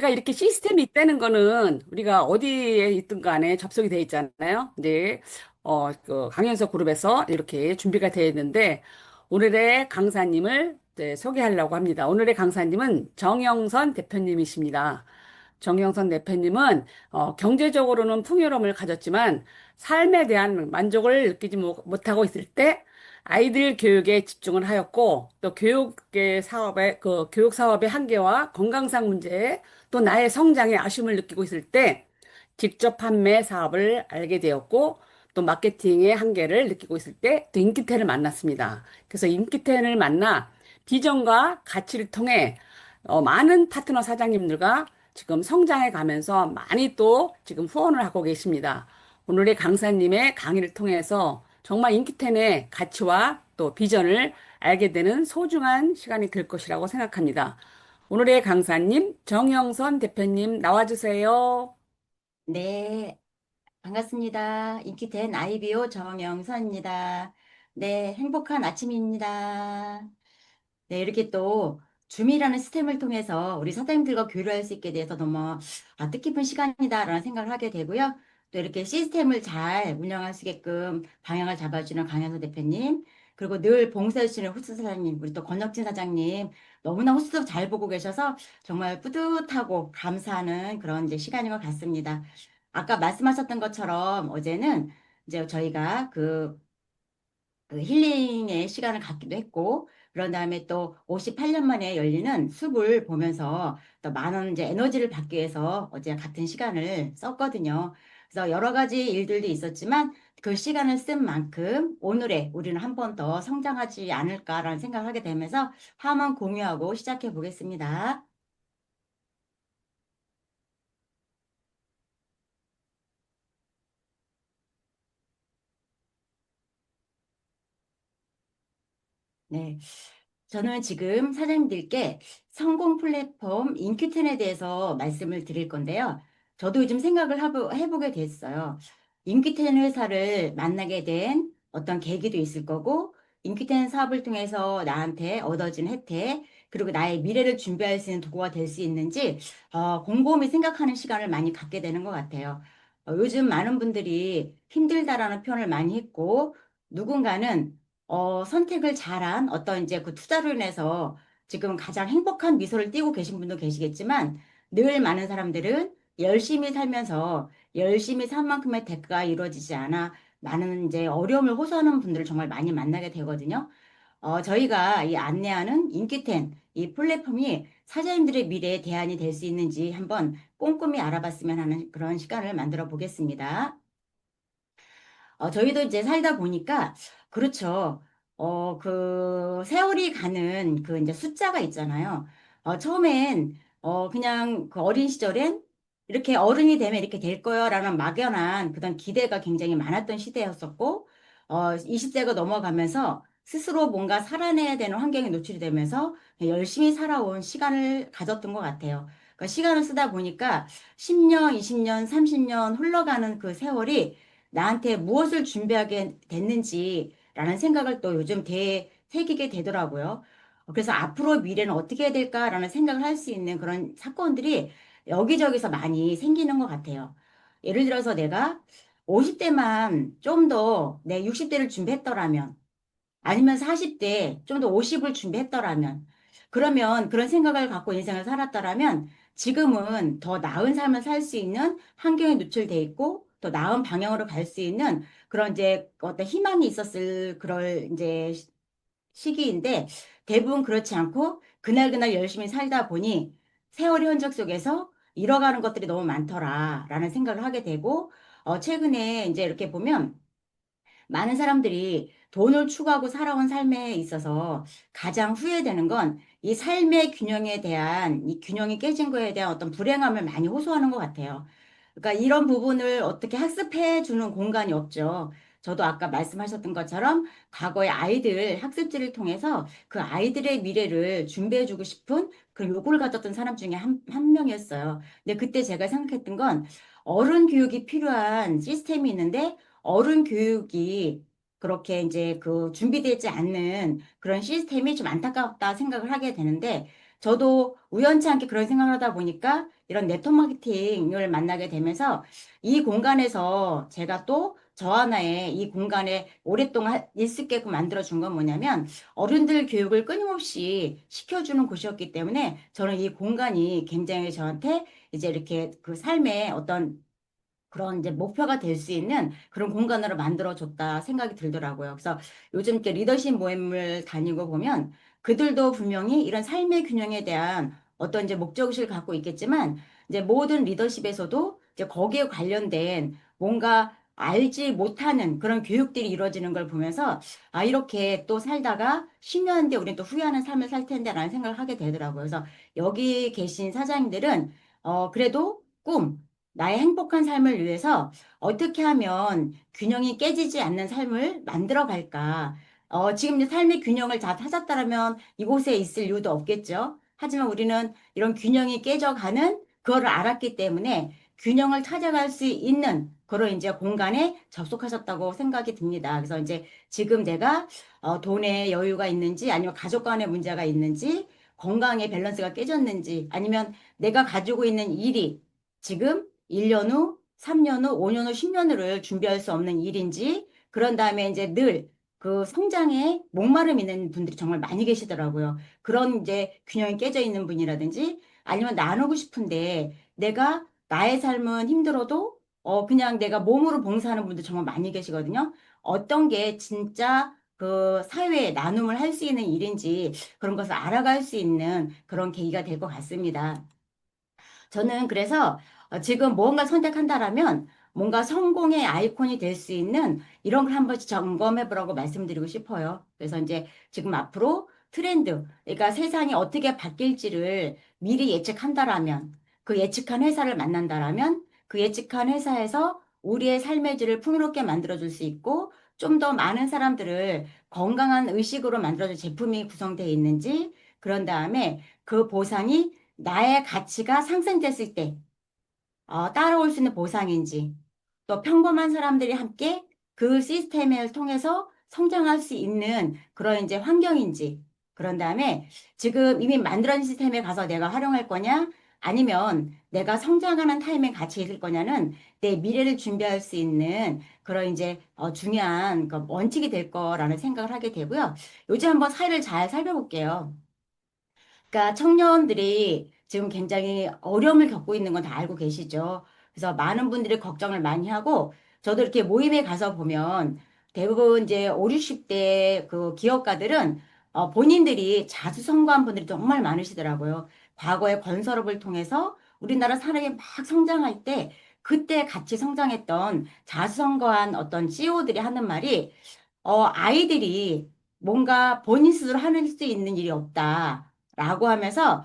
우리가 이렇게 시스템이 있다는 거는 우리가 어디에 있든 간에 접속이 돼 있잖아요. 이제 그 강연석 그룹에서 이렇게 준비가 되어 있는데 오늘의 강사님을 이제 소개하려고 합니다. 오늘의 강사님은 정영선 대표님이십니다. 정영선 대표님은 경제적으로는 풍요로움을 가졌지만 삶에 대한 만족을 느끼지 못하고 있을 때 아이들 교육에 집중을 하였고 또 교육의 사업의 그 교육 사업의 한계와 건강상 문제에 또 나의 성장에 아쉬움을 느끼고 있을 때 직접 판매 사업을 알게 되었고 또 마케팅의 한계를 느끼고 있을 때 또 인기텐을 만났습니다. 그래서 인기텐을 만나 비전과 가치를 통해 많은 파트너 사장님들과 지금 성장해 가면서 많이 또 지금 후원을 하고 계십니다. 오늘의 강사님의 강의를 통해서 정말 인기텐의 가치와 또 비전을 알게 되는 소중한 시간이 될 것이라고 생각합니다. 오늘의 강사님 정영선 대표님 나와주세요. 네, 반갑습니다. 인기된 아이비오 정영선입니다. 네, 행복한 아침입니다. 네, 이렇게 또 줌이라는 시스템을 통해서 우리 사장님들과 교류할 수 있게 돼서 너무 뜻깊은 시간이다라는 생각을 하게 되고요. 또 이렇게 시스템을 잘 운영할 수 있게끔 방향을 잡아주는 강현서 대표님, 그리고 늘 봉사해주시는 호스 사장님, 우리 또 권혁진 사장님, 너무나 호스도 잘 보고 계셔서 정말 뿌듯하고 감사하는 그런 이제 시간인 것 같습니다. 아까 말씀하셨던 것처럼 어제는 이제 저희가 그 힐링의 시간을 갖기도 했고, 그런 다음에 또 58년 만에 열리는 숲을 보면서 또 많은 이제 에너지를 받기 위해서 어제 같은 시간을 썼거든요. 그래서 여러 가지 일들도 있었지만 그 시간을 쓴 만큼 오늘에 우리는 한 번 더 성장하지 않을까라는 생각을 하게 되면서 한번 공유하고 시작해 보겠습니다. 네. 저는 지금 사장님들께 성공 플랫폼 인큐텐에 대해서 말씀을 드릴 건데요. 저도 요즘 생각을 해보게 됐어요. 인큐텐 회사를 만나게 된 어떤 계기도 있을 거고, 인큐텐 사업을 통해서 나한테 얻어진 혜택, 그리고 나의 미래를 준비할 수 있는 도구가 될 수 있는지, 곰곰이 생각하는 시간을 많이 갖게 되는 것 같아요. 요즘 많은 분들이 힘들다라는 표현을 많이 했고, 누군가는 선택을 잘한 어떤 이제 그 투자로 인해서 지금 가장 행복한 미소를 띠고 계신 분도 계시겠지만 늘 많은 사람들은 열심히 살면서 열심히 산 만큼의 대가가 이루어지지 않아 많은 이제 어려움을 호소하는 분들을 정말 많이 만나게 되거든요. 저희가 이 안내하는 인기텐 이 플랫폼이 사장님들의 미래의 대안이 될 수 있는지 한번 꼼꼼히 알아봤으면 하는 그런 시간을 만들어 보겠습니다. 저희도 이제 살다 보니까, 그렇죠. 그, 세월이 가는 그 이제 숫자가 있잖아요. 처음엔, 그냥 그 어린 시절엔 이렇게 어른이 되면 이렇게 될 거야라는 막연한 그런 기대가 굉장히 많았던 시대였었고, 20대가 넘어가면서 스스로 뭔가 살아내야 되는 환경에 노출이 되면서 열심히 살아온 시간을 가졌던 것 같아요. 그러니까 시간을 쓰다 보니까 10년, 20년, 30년 흘러가는 그 세월이 나한테 무엇을 준비하게 됐는지라는 생각을 또 요즘 되새기게 되더라고요. 그래서 앞으로 미래는 어떻게 해야 될까라는 생각을 할 수 있는 그런 사건들이 여기저기서 많이 생기는 것 같아요. 예를 들어서 내가 50대만 좀 더 내 60대를 준비했더라면, 아니면 40대 좀 더 50을 준비했더라면, 그러면 그런 생각을 갖고 인생을 살았더라면 지금은 더 나은 삶을 살 수 있는 환경에 노출돼 있고 더 나은 방향으로 갈 수 있는 그런 이제 어떤 희망이 있었을 그럴 이제 시기인데 대부분 그렇지 않고 그날그날 열심히 살다 보니 세월의 흔적 속에서 잃어가는 것들이 너무 많더라라는 생각을 하게 되고 최근에 이제 이렇게 보면 많은 사람들이 돈을 추구하고 살아온 삶에 있어서 가장 후회되는 건 이 삶의 균형에 대한 이 균형이 깨진 거에 대한 어떤 불행함을 많이 호소하는 것 같아요. 그러니까 이런 부분을 어떻게 학습해 주는 공간이 없죠. 저도 아까 말씀하셨던 것처럼 과거의 아이들 학습지를 통해서 그 아이들의 미래를 준비해 주고 싶은 그런 요구를 가졌던 사람 중에 한 명이었어요. 근데 그때 제가 생각했던 건 어른 교육이 필요한 시스템이 있는데 어른 교육이 그렇게 이제 그 준비되지 않는 그런 시스템이 좀 안타깝다 생각을 하게 되는데 저도 우연치 않게 그런 생각을 하다 보니까 이런 네트워크 마케팅을 만나게 되면서 이 공간에서 제가 또 저 하나의 이 공간에 오랫동안 있을게끔 만들어준 건 뭐냐면 어른들 교육을 끊임없이 시켜주는 곳이었기 때문에 저는 이 공간이 굉장히 저한테 이제 이렇게 그 삶의 어떤 그런 이제 목표가 될 수 있는 그런 공간으로 만들어줬다 생각이 들더라고요. 그래서 요즘 이렇게 리더십 모임을 다니고 보면 그들도 분명히 이런 삶의 균형에 대한 어떤 이제 목적의식을 갖고 있겠지만 이제 모든 리더십에서도 이제 거기에 관련된 뭔가 알지 못하는 그런 교육들이 이루어지는 걸 보면서 아, 이렇게 또 살다가 10년 뒤에 우리는 또 후회하는 삶을 살 텐데라는 생각을 하게 되더라고요. 그래서 여기 계신 사장님들은 그래도 나의 행복한 삶을 위해서 어떻게 하면 균형이 깨지지 않는 삶을 만들어 갈까? 지금 이제 삶의 균형을 다 찾았다면 이곳에 있을 이유도 없겠죠. 하지만 우리는 이런 균형이 깨져가는 그거를 알았기 때문에 균형을 찾아갈 수 있는 그런 이제 공간에 접속하셨다고 생각이 듭니다. 그래서 이제 지금 내가 돈에 여유가 있는지 아니면 가족 간의 문제가 있는지 건강의 밸런스가 깨졌는지 아니면 내가 가지고 있는 일이 지금 1년 후, 3년 후, 5년 후, 10년 후를 준비할 수 없는 일인지, 그런 다음에 이제 늘 그 성장에 목마름 있는 분들이 정말 많이 계시더라고요. 그런 이제 균형이 깨져 있는 분이라든지, 아니면 나누고 싶은데, 내가 나의 삶은 힘들어도, 그냥 내가 몸으로 봉사하는 분들 정말 많이 계시거든요. 어떤 게 진짜 그 사회에 나눔을 할 수 있는 일인지 그런 것을 알아갈 수 있는 그런 계기가 될 것 같습니다. 저는 그래서 지금 무언가 선택한다라면 뭔가 성공의 아이콘이 될 수 있는 이런 걸 한 번씩 점검해 보라고 말씀드리고 싶어요. 그래서 이제 지금 앞으로 트렌드, 그러니까 세상이 어떻게 바뀔지를 미리 예측한다라면 그 예측한 회사를 만난다라면 그 예측한 회사에서 우리의 삶의 질을 풍요롭게 만들어줄 수 있고 좀 더 많은 사람들을 건강한 의식으로 만들어줄 제품이 구성되어 있는지 그런 다음에 그 보상이 나의 가치가 상승됐을 때 따라올 수 있는 보상인지 또 평범한 사람들이 함께 그 시스템을 통해서 성장할 수 있는 그런 이제 환경인지 그런 다음에 지금 이미 만들어진 시스템에 가서 내가 활용할 거냐 아니면 내가 성장하는 타임에 같이 있을 거냐는 내 미래를 준비할 수 있는 그런 이제 중요한 그 원칙이 될 거라는 생각을 하게 되고요. 요즘 한번 사회를 잘 살펴볼게요. 그러니까 청년들이 지금 굉장히 어려움을 겪고 있는 건 다 알고 계시죠. 그래서 많은 분들이 걱정을 많이 하고 저도 이렇게 모임에 가서 보면 대부분 이제 5, 60대 그 기업가들은 본인들이 자수성가한 분들이 정말 많으시더라고요. 과거의 건설업을 통해서 우리나라 사람이 막 성장할 때 그때 같이 성장했던 자수성가한 어떤 CEO들이 하는 말이 아이들이 뭔가 본인 스스로 하는 수 있는 일이 없다라고 하면서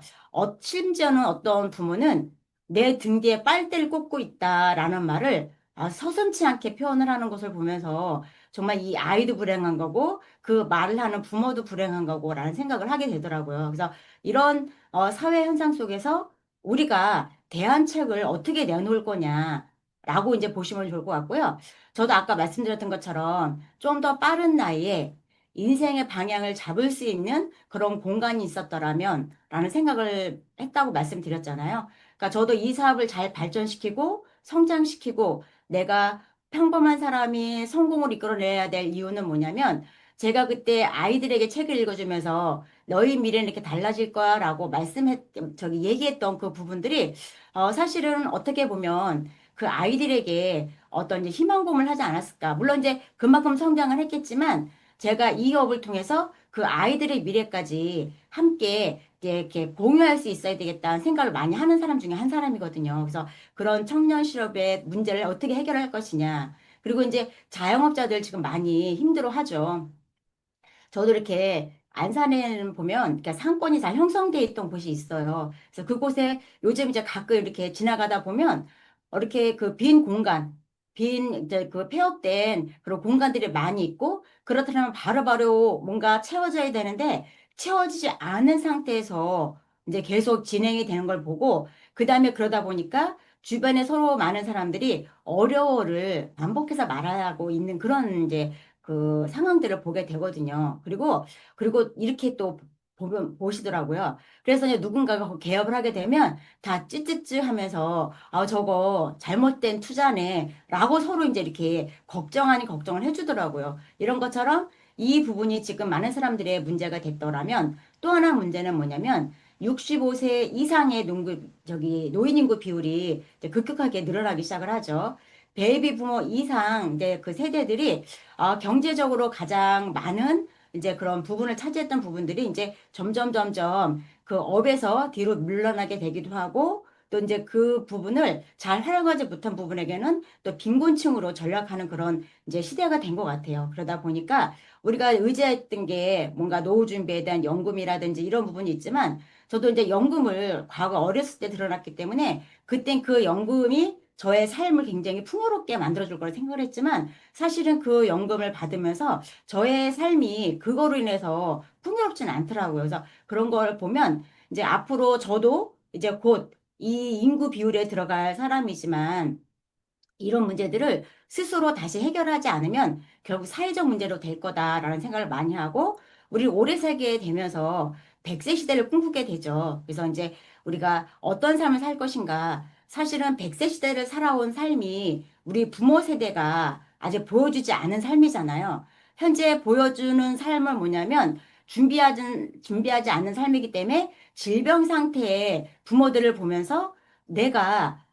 심지어는 어떤 부모는 내 등 뒤에 빨대를 꽂고 있다라는 말을 서슴지 않게 표현을 하는 것을 보면서 정말 이 아이도 불행한 거고 그 말을 하는 부모도 불행한 거고라는 생각을 하게 되더라고요. 그래서 이런 사회 현상 속에서 우리가 대안책을 어떻게 내놓을 거냐라고 이제 보시면 좋을 것 같고요. 저도 아까 말씀드렸던 것처럼 좀 더 빠른 나이에 인생의 방향을 잡을 수 있는 그런 공간이 있었더라면 라는 생각을 했다고 말씀드렸잖아요. 그러니까 저도 이 사업을 잘 발전시키고 성장시키고 내가 평범한 사람이 성공을 이끌어내야 될 이유는 뭐냐면 제가 그때 아이들에게 책을 읽어주면서 너희 미래는 이렇게 달라질 거야 라고 얘기했던 그 부분들이 사실은 어떻게 보면 그 아이들에게 어떤 이제 희망고문을 하지 않았을까. 물론 이제 그만큼 성장을 했겠지만 제가 이 업을 통해서 그 아이들의 미래까지 함께 이렇게 공유할 수 있어야 되겠다는 생각을 많이 하는 사람 중에 한 사람이거든요. 그래서 그런 청년 실업의 문제를 어떻게 해결할 것이냐. 그리고 이제 자영업자들 지금 많이 힘들어 하죠. 저도 이렇게 안산에 보면 그러니까 상권이 잘 형성돼 있던 곳이 있어요. 그래서 그곳에 요즘 이제 가끔 이렇게 지나가다 보면 이렇게 그 빈 공간, 빈 이제 그 폐업된 그런 공간들이 많이 있고 그렇다면 바로바로 뭔가 채워져야 되는데 채워지지 않은 상태에서 이제 계속 진행이 되는 걸 보고 그다음에 그러다 보니까 주변에 서로 많은 사람들이 어려워를 반복해서 말하고 있는 그런 이제 그 상황들을 보게 되거든요. 그리고 이렇게 또 보시더라고요. 그래서 이제 누군가가 개업을 하게 되면 다 찌찌찌 하면서 아, 저거 잘못된 투자네 라고 서로 이제 이렇게 걱정 아닌 걱정을 해주더라고요. 이런 것처럼 이 부분이 지금 많은 사람들의 문제가 됐더라면 또 하나 문제는 뭐냐면 65세 이상의 노인 인구 비율이 이제 급격하게 늘어나기 시작을 하죠. 베이비 부모 이상 이제 그 세대들이 경제적으로 가장 많은 이제 그런 부분을 차지했던 부분들이 이제 점점 그 업에서 뒤로 물러나게 되기도 하고 또 이제 그 부분을 잘 활용하지 못한 부분에게는 또 빈곤층으로 전락하는 그런 이제 시대가 된 것 같아요. 그러다 보니까 우리가 의지했던 게 뭔가 노후 준비에 대한 연금이라든지 이런 부분이 있지만 저도 이제 연금을 과거 어렸을 때 들어놨기 때문에 그땐 그 연금이 저의 삶을 굉장히 풍요롭게 만들어줄 거라 생각을 했지만 사실은 그 연금을 받으면서 저의 삶이 그거로 인해서 풍요롭지는 않더라고요. 그래서 그런 걸 보면 이제 앞으로 저도 이제 곧 이 인구 비율에 들어갈 사람이지만 이런 문제들을 스스로 다시 해결하지 않으면 결국 사회적 문제로 될 거다라는 생각을 많이 하고 우리 오래 살게 되면서 100세 시대를 꿈꾸게 되죠. 그래서 이제 우리가 어떤 삶을 살 것인가 사실은 100세 시대를 살아온 삶이 우리 부모 세대가 아직 보여주지 않은 삶이잖아요. 현재 보여주는 삶은 뭐냐면 준비하지 않은 삶이기 때문에 질병 상태의 부모들을 보면서 내가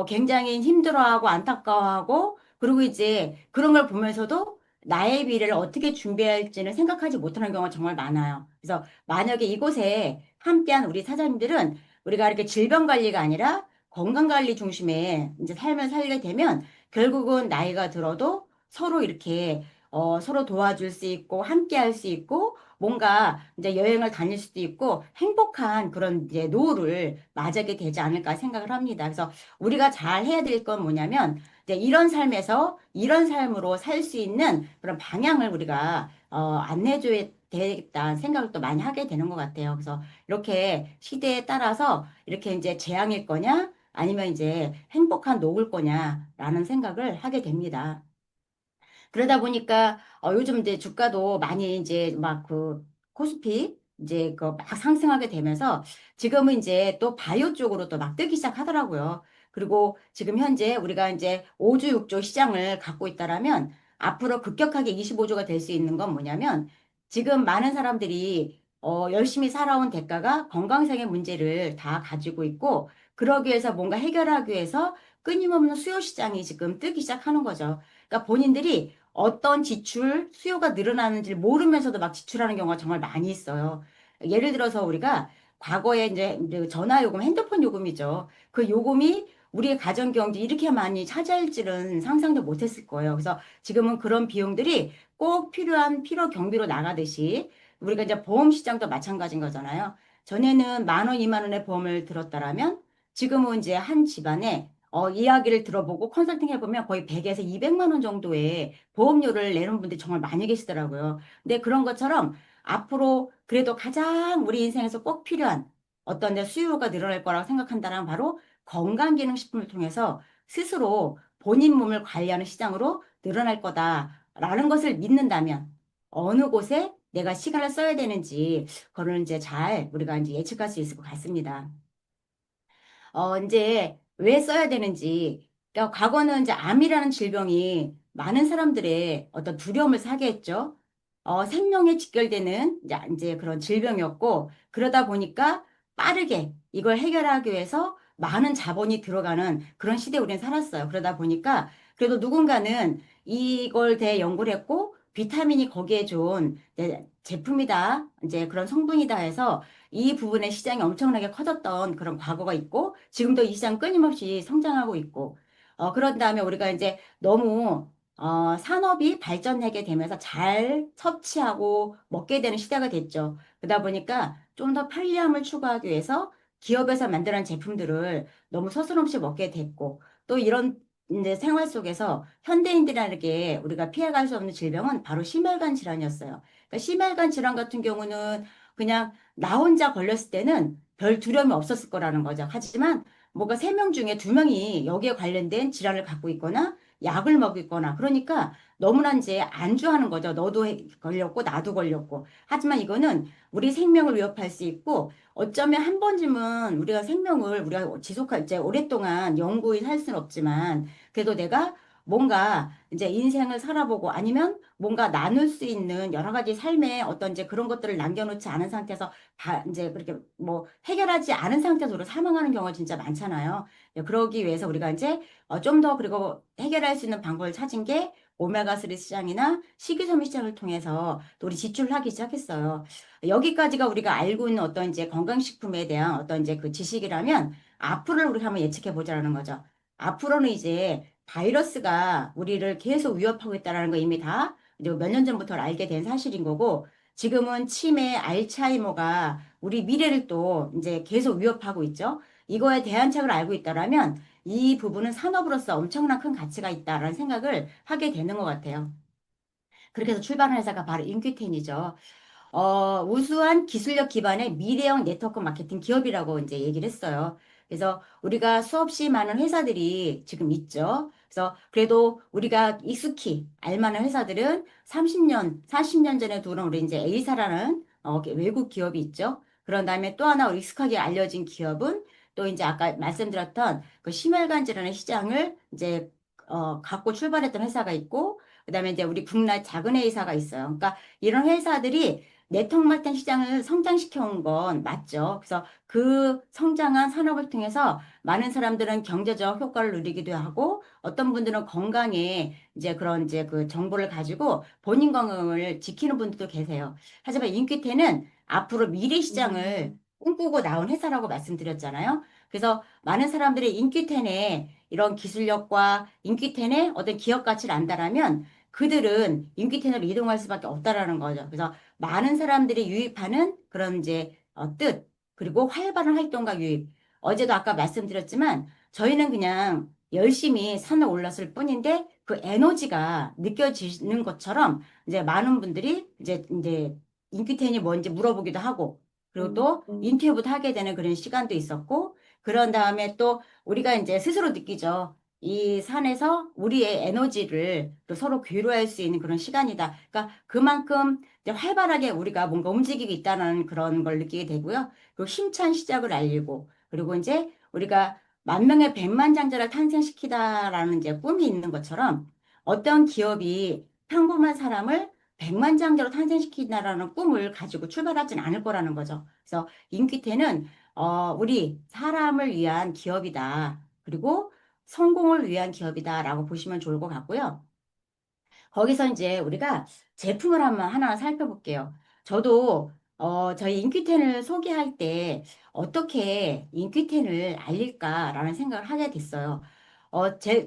굉장히 힘들어하고 안타까워하고 그리고 이제 그런 걸 보면서도 나의 미래를 어떻게 준비할지는 생각하지 못하는 경우가 정말 많아요. 그래서 만약에 이곳에 함께한 우리 사장님들은 우리가 이렇게 질병 관리가 아니라 건강 관리 중심의 이제 삶을 살게 되면 결국은 나이가 들어도 서로 이렇게 서로 도와줄 수 있고 함께 할 수 있고 뭔가 이제 여행을 다닐 수도 있고 행복한 그런 이제 노후를 맞이하게 되지 않을까 생각을 합니다. 그래서 우리가 잘 해야 될 건 뭐냐면 이제 이런 삶에서 이런 삶으로 살 수 있는 그런 방향을 우리가 안내줘야 되겠다는 생각을 또 많이 하게 되는 것 같아요. 그래서 이렇게 시대에 따라서 이렇게 이제 재앙일 거냐 아니면 이제 행복한 노을 거냐라는 생각을 하게 됩니다. 그러다 보니까 요즘 이제 주가도 많이 이제 막 그 코스피 이제 그 막 상승하게 되면서 지금은 이제 또 바이오 쪽으로 또 막 뜨기 시작하더라고요. 그리고 지금 현재 우리가 이제 5주 6조 시장을 갖고 있다라면 앞으로 급격하게 25조가 될 수 있는 건 뭐냐면 지금 많은 사람들이 열심히 살아온 대가가 건강상의 문제를 다 가지고 있고 그러기 위해서 뭔가 해결하기 위해서 끊임없는 수요 시장이 지금 뜨기 시작하는 거죠. 그러니까 본인들이 어떤 지출, 수요가 늘어나는지를 모르면서도 막 지출하는 경우가 정말 많이 있어요. 예를 들어서 우리가 과거에 이제 전화요금, 핸드폰 요금이죠. 그 요금이 우리의 가정경제 이렇게 많이 차지할 줄은 상상도 못했을 거예요. 그래서 지금은 그런 비용들이 꼭 필요한 필요 경비로 나가듯이 우리가 이제 보험 시장도 마찬가지인 거잖아요. 전에는 10,000원, 20,000원의 보험을 들었다라면 지금은 이제 한 집안에 이야기를 들어보고 컨설팅 해보면 거의 100에서 200만 원 정도의 보험료를 내는 분들이 정말 많이 계시더라고요. 근데 그런 것처럼 앞으로 그래도 가장 우리 인생에서 꼭 필요한 어떤 데 수요가 늘어날 거라고 생각한다면 바로 건강기능식품을 통해서 스스로 본인 몸을 관리하는 시장으로 늘어날 거다라는 것을 믿는다면 어느 곳에 내가 시간을 써야 되는지 그거는 이제 잘 우리가 이제 예측할 수 있을 것 같습니다. 이제 왜 써야 되는지. 그러니까 과거는 이제 암이라는 질병이 많은 사람들의 어떤 두려움을 사게 했죠. 생명에 직결되는 이제 그런 질병이었고, 그러다 보니까 빠르게 이걸 해결하기 위해서 많은 자본이 들어가는 그런 시대에 우리는 살았어요. 그러다 보니까 그래도 누군가는 이걸 대 연구를 했고, 비타민이 거기에 좋은 제품이다, 이제 그런 성분이다 해서 이 부분의 시장이 엄청나게 커졌던 그런 과거가 있고 지금도 이 시장 끊임없이 성장하고 있고 그런 다음에 우리가 이제 너무 산업이 발전하게 되면서 잘 섭취하고 먹게 되는 시대가 됐죠. 그러다 보니까 좀 더 편리함을 추구하기 위해서 기업에서 만드는 제품들을 너무 서슴없이 먹게 됐고 또 이런 이제 생활 속에서 현대인들에게 우리가 피해갈 수 없는 질병은 바로 심혈관 질환이었어요. 그러니까 심혈관 질환 같은 경우는 그냥 나 혼자 걸렸을 때는 별 두려움이 없었을 거라는 거죠. 하지만 뭔가 3명 중에 2명이 여기에 관련된 질환을 갖고 있거나 약을 먹이거나 그러니까 너무나 이제 안주하는 거죠. 너도 걸렸고 나도 걸렸고. 하지만 이거는 우리 생명을 위협할 수 있고 어쩌면 한 번쯤은 우리가 생명을 우리가 지속할 이제 오랫동안 영구히 살 수는 없지만 그래도 내가 뭔가 이제 인생을 살아보고 아니면 뭔가 나눌 수 있는 여러 가지 삶의 어떤 이제 그런 것들을 남겨놓지 않은 상태에서 다 이제 그렇게 뭐 해결하지 않은 상태에서 우리가 사망하는 경우가 진짜 많잖아요. 네, 그러기 위해서 우리가 이제 좀 더 그리고 해결할 수 있는 방법을 찾은 게 오메가3 시장이나 식이섬유 시장을 통해서 또 우리 지출을 하기 시작했어요. 여기까지가 우리가 알고 있는 어떤 이제 건강식품에 대한 어떤 이제 그 지식이라면 앞으로를 우리가 한번 예측해 보자라는 거죠. 앞으로는 이제 바이러스가 우리를 계속 위협하고 있다는 거 이미 다 이제 몇 년 전부터 알게 된 사실인 거고 지금은 치매, 알츠하이머가 우리 미래를 또 이제 계속 위협하고 있죠. 이거에 대안책을 알고 있다라면 이 부분은 산업으로서 엄청난 큰 가치가 있다라는 생각을 하게 되는 것 같아요. 그렇게 해서 출발한 회사가 바로 인큐텐이죠. 우수한 기술력 기반의 미래형 네트워크 마케팅 기업이라고 이제 얘기를 했어요. 그래서 우리가 수없이 많은 회사들이 지금 있죠. 그래서 그래도 우리가 익숙히 알만한 회사들은 30년, 40년 전에 들어온 우리 이제 A사라는 외국 기업이 있죠. 그런 다음에 또 하나 익숙하게 알려진 기업은 또 이제 아까 말씀드렸던 그 심혈관 질환의 시장을 이제 갖고 출발했던 회사가 있고 그다음에 이제 우리 국내 작은 A사가 있어요. 그러니까 이런 회사들이 내통마켓 시장을 성장시켜 온 건 맞죠. 그래서 그 성장한 산업을 통해서 많은 사람들은 경제적 효과를 누리기도 하고 어떤 분들은 건강에 이제 그런 이제 그 정보를 가지고 본인 건강을 지키는 분들도 계세요. 하지만 인퀴테는 앞으로 미래 시장을 꿈꾸고 나온 회사라고 말씀드렸잖아요. 그래서 많은 사람들이 인퀴텐의 이런 기술력과 인퀴텐의 어떤 기업 가치를 안다라면 그들은 인퀴텐으로 이동할 수밖에 없다라는 거죠. 그래서 많은 사람들이 유입하는 그런 이제 뜻, 그리고 활발한 활동과 유입. 어제도 아까 말씀드렸지만 저희는 그냥 열심히 산을 올랐을 뿐인데 그 에너지가 느껴지는 것처럼 이제 많은 분들이 이제 인큐텐이 뭔지 물어보기도 하고 그리고 또 인터뷰도 하게 되는 그런 시간도 있었고 그런 다음에 또 우리가 이제 스스로 느끼죠. 이 산에서 우리의 에너지를 또 서로 교류할 수 있는 그런 시간이다. 그러니까 그만큼 이제 활발하게 우리가 뭔가 움직이고 있다는 그런 걸 느끼게 되고요. 그리고 힘찬 시작을 알리고, 그리고 이제 우리가 만 명의 백만장자를 탄생시키다라는 이제 꿈이 있는 것처럼 어떤 기업이 평범한 사람을 백만장자로 탄생시키다라는 꿈을 가지고 출발하진 않을 거라는 거죠. 그래서 인퀴테는 우리 사람을 위한 기업이다. 그리고 성공을 위한 기업이다라고 보시면 좋을 것 같고요. 거기서 이제 우리가 제품을 한번 하나 살펴볼게요. 저도 저희 인큐텐을 소개할 때 어떻게 인큐텐을 알릴까라는 생각을 하게 됐어요.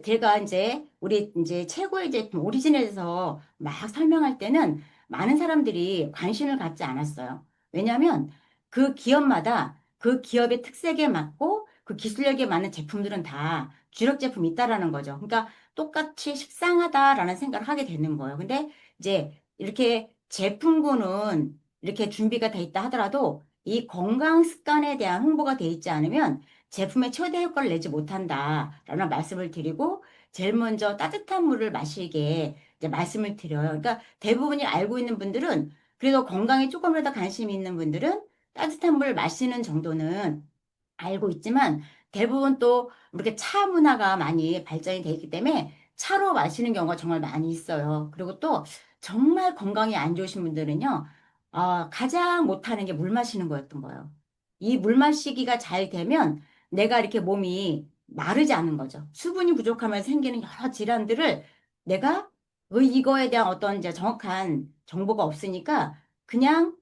제가 이제 우리 이제 최고의 제품 오리진에 대해서 막 설명할 때는 많은 사람들이 관심을 갖지 않았어요. 왜냐하면 그 기업마다 그 기업의 특색에 맞고 그 기술력에 맞는 제품들은 다 주력 제품이 있다라는 거죠. 그러니까 똑같이 식상하다라는 생각을 하게 되는 거예요. 근데 이제 이렇게 제품군은 이렇게 준비가 돼 있다 하더라도 이 건강 습관에 대한 홍보가 돼 있지 않으면 제품의 최대 효과를 내지 못한다라는 말씀을 드리고 제일 먼저 따뜻한 물을 마시게 이제 말씀을 드려요. 그러니까 대부분이 알고 있는 분들은 그래도 건강에 조금이라도 관심이 있는 분들은 따뜻한 물 마시는 정도는 알고 있지만 대부분 또 이렇게 차 문화가 많이 발전이 돼 있기 때문에 차로 마시는 경우가 정말 많이 있어요. 그리고 또 정말 건강이 안 좋으신 분들은요, 가장 못하는 게 물 마시는 거였던 거예요. 이 물 마시기가 잘 되면 내가 이렇게 몸이 마르지 않는 거죠. 수분이 부족하면서 생기는 여러 질환들을 내가 이거에 대한 어떤 이제 정확한 정보가 없으니까 그냥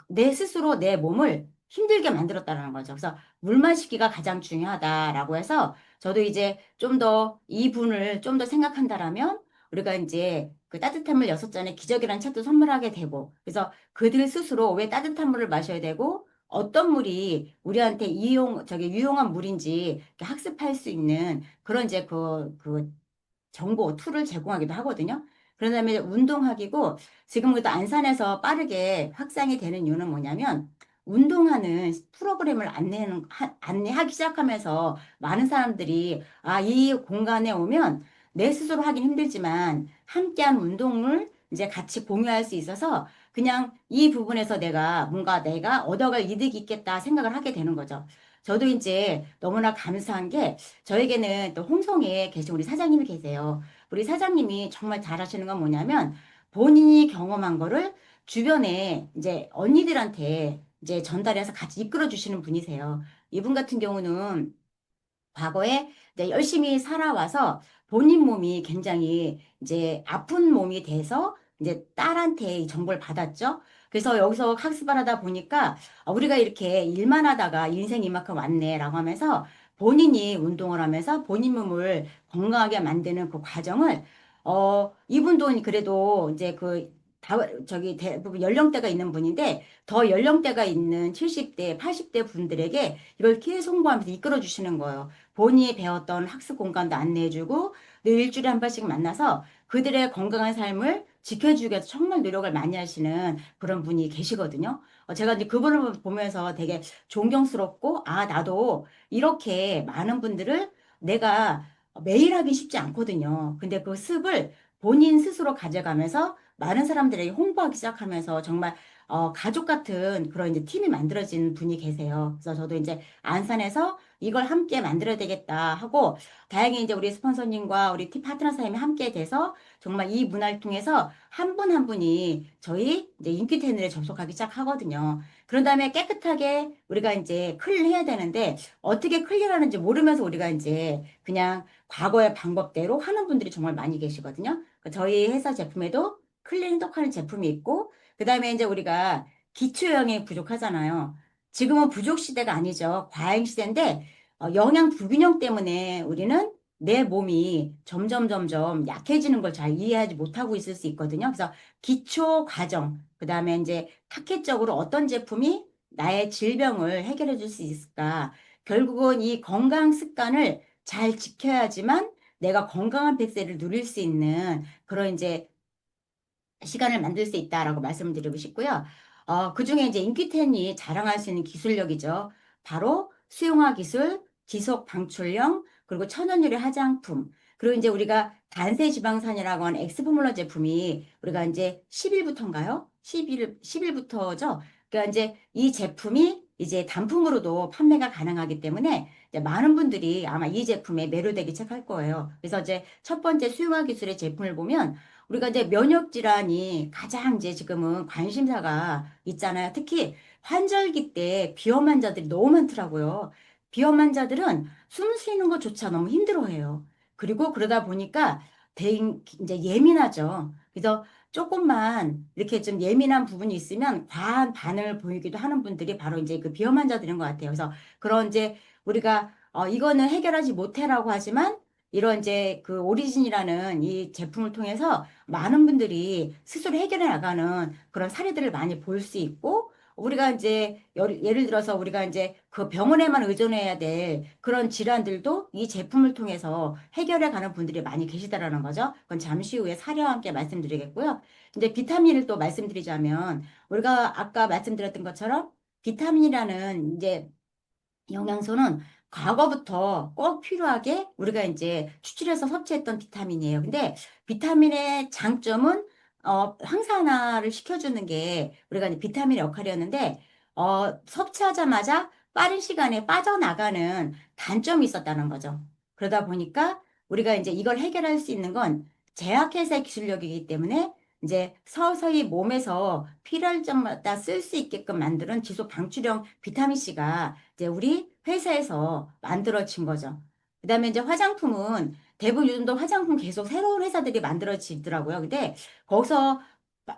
내 스스로 내 몸을 힘들게 만들었다는 거죠. 그래서 물 마시기가 가장 중요하다라고 해서 저도 이제 좀 더 이 분을 좀 더 생각한다라면 우리가 이제 그 따뜻한 물 6잔의 기적이라는 책도 선물하게 되고 그래서 그들 스스로 왜 따뜻한 물을 마셔야 되고 어떤 물이 우리한테 유용한 물인지 이렇게 학습할 수 있는 그런 이제 그 정보 툴을 제공하기도 하거든요. 그런 다음에 운동하기고 지금 그래도 안산에서 빠르게 확산이 되는 이유는 뭐냐면 운동하는 프로그램을 안내하기 시작하면서 많은 사람들이 이 공간에 오면 내 스스로 하긴 힘들지만 함께한 운동을 이제 같이 공유할 수 있어서 그냥 이 부분에서 내가 뭔가 내가 얻어갈 이득이 있겠다 생각을 하게 되는 거죠. 저도 이제 너무나 감사한 게 저에게는 또 홍성에 계신 우리 사장님이 계세요. 우리 사장님이 정말 잘하시는 건 뭐냐면 본인이 경험한 거를 주변에 이제 언니들한테 이제 전달해서 같이 이끌어 주시는 분이세요. 이분 같은 경우는 과거에 이제 열심히 살아와서 본인 몸이 굉장히 이제 아픈 몸이 돼서 이제 딸한테 이 정보를 받았죠. 그래서 여기서 학습을 하다 보니까 우리가 이렇게 일만 하다가 인생 이만큼 왔네라고 하면서 본인이 운동을 하면서 본인 몸을 건강하게 만드는 그 과정을 이분도 그래도 이제 저기 대부분 연령대가 있는 분인데 더 연령대가 있는 70대, 80대 분들에게 이걸 계속 홍보하면서 이끌어 주시는 거예요. 본인이 배웠던 학습 공간도 안내해주고 늘 일주일에 한 번씩 만나서 그들의 건강한 삶을 지켜주기 위해서 정말 노력을 많이 하시는 그런 분이 계시거든요. 제가 이제 그분을 보면서 되게 존경스럽고, 아, 나도 이렇게 많은 분들을 내가 매일 하기 쉽지 않거든요. 근데 그 습을 본인 스스로 가져가면서 많은 사람들에게 홍보하기 시작하면서 정말 가족 같은 그런 이제 팀이 만들어진 분이 계세요. 그래서 저도 이제 안산에서 이걸 함께 만들어야 되겠다 하고 다행히 이제 우리 스폰서님과 우리 팀 파트너 사님이 함께 돼서 정말 이 문화를 통해서 한 분 한 분이 저희 이제 인큐테너에 접속하기 시작하거든요. 그런 다음에 깨끗하게 우리가 이제 클리해야 되는데 어떻게 클리어하는지 모르면서 우리가 이제 그냥 과거의 방법대로 하는 분들이 정말 많이 계시거든요. 저희 회사 제품에도 클린 톡하는 제품이 있고 그다음에 이제 우리가 기초 영양이 부족하잖아요. 지금은 부족 시대가 아니죠. 과잉 시대인데 영양 불균형 때문에 우리는 내 몸이 점점 약해지는 걸 잘 이해하지 못하고 있을 수 있거든요. 그래서 기초 과정, 그다음에 이제 타겟적으로 어떤 제품이 나의 질병을 해결해 줄 수 있을까? 결국은 이 건강 습관을 잘 지켜야지만 내가 건강한 100세를 누릴 수 있는 그런 이제 시간을 만들 수 있다라고 말씀을 드리고 싶고요. 그중에 이제 인큐텐이 자랑할 수 있는 기술력이죠. 바로 수용화 기술, 지속 방출형, 그리고 천연유래 화장품. 그리고 이제 우리가 단세 지방산이라고 하는 엑스포뮬러 제품이 우리가 이제 10일부터인가요? 10일부터죠. 그러니까 이제 이 제품이 이제 단품으로도 판매가 가능하기 때문에 이제 많은 분들이 아마 이 제품에 매료되기 시작할 거예요. 그래서 이제 첫 번째 수용화 기술의 제품을 보면 우리가 이제 면역 질환이 가장 이제 지금은 관심사가 있잖아요. 특히 환절기 때 비염 환자들이 너무 많더라고요. 비염 환자들은 숨 쉬는 것조차 너무 힘들어해요. 그리고 그러다 보니까 이제 예민하죠. 그래서 조금만 이렇게 좀 예민한 부분이 있으면 과한 반응을 보이기도 하는 분들이 바로 이제 그 비염 환자들인 것 같아요. 그래서 그런 이제 우리가 이거는 해결하지 못해라고 하지만 이런 이제 그 오리진이라는 이 제품을 통해서 많은 분들이 스스로 해결해 나가는 그런 사례들을 많이 볼 수 있고, 우리가 이제 예를 들어서 우리가 이제 그 병원에만 의존해야 될 그런 질환들도 이 제품을 통해서 해결해 가는 분들이 많이 계시다라는 거죠. 그건 잠시 후에 사례와 함께 말씀드리겠고요. 이제 비타민을 또 말씀드리자면, 우리가 아까 말씀드렸던 것처럼 비타민이라는 이제 영양소는 과거부터 꼭 필요하게 우리가 이제 추출해서 섭취했던 비타민이에요. 근데 비타민의 장점은 항산화를 시켜주는 게 우리가 이제 비타민의 역할이었는데 섭취하자마자 빠른 시간에 빠져나가는 단점이 있었다는 거죠. 그러다 보니까 우리가 이제 이걸 해결할 수 있는 건 제약회사의 기술력이기 때문에 이제 서서히 몸에서 필요할 적마다 쓸 수 있게끔 만드는 지속 방출형 비타민 C가 이제 우리 회사에서 만들어진 거죠. 그다음에 이제 화장품은 대부분 요즘도 화장품 계속 새로운 회사들이 만들어지더라고요. 근데 거기서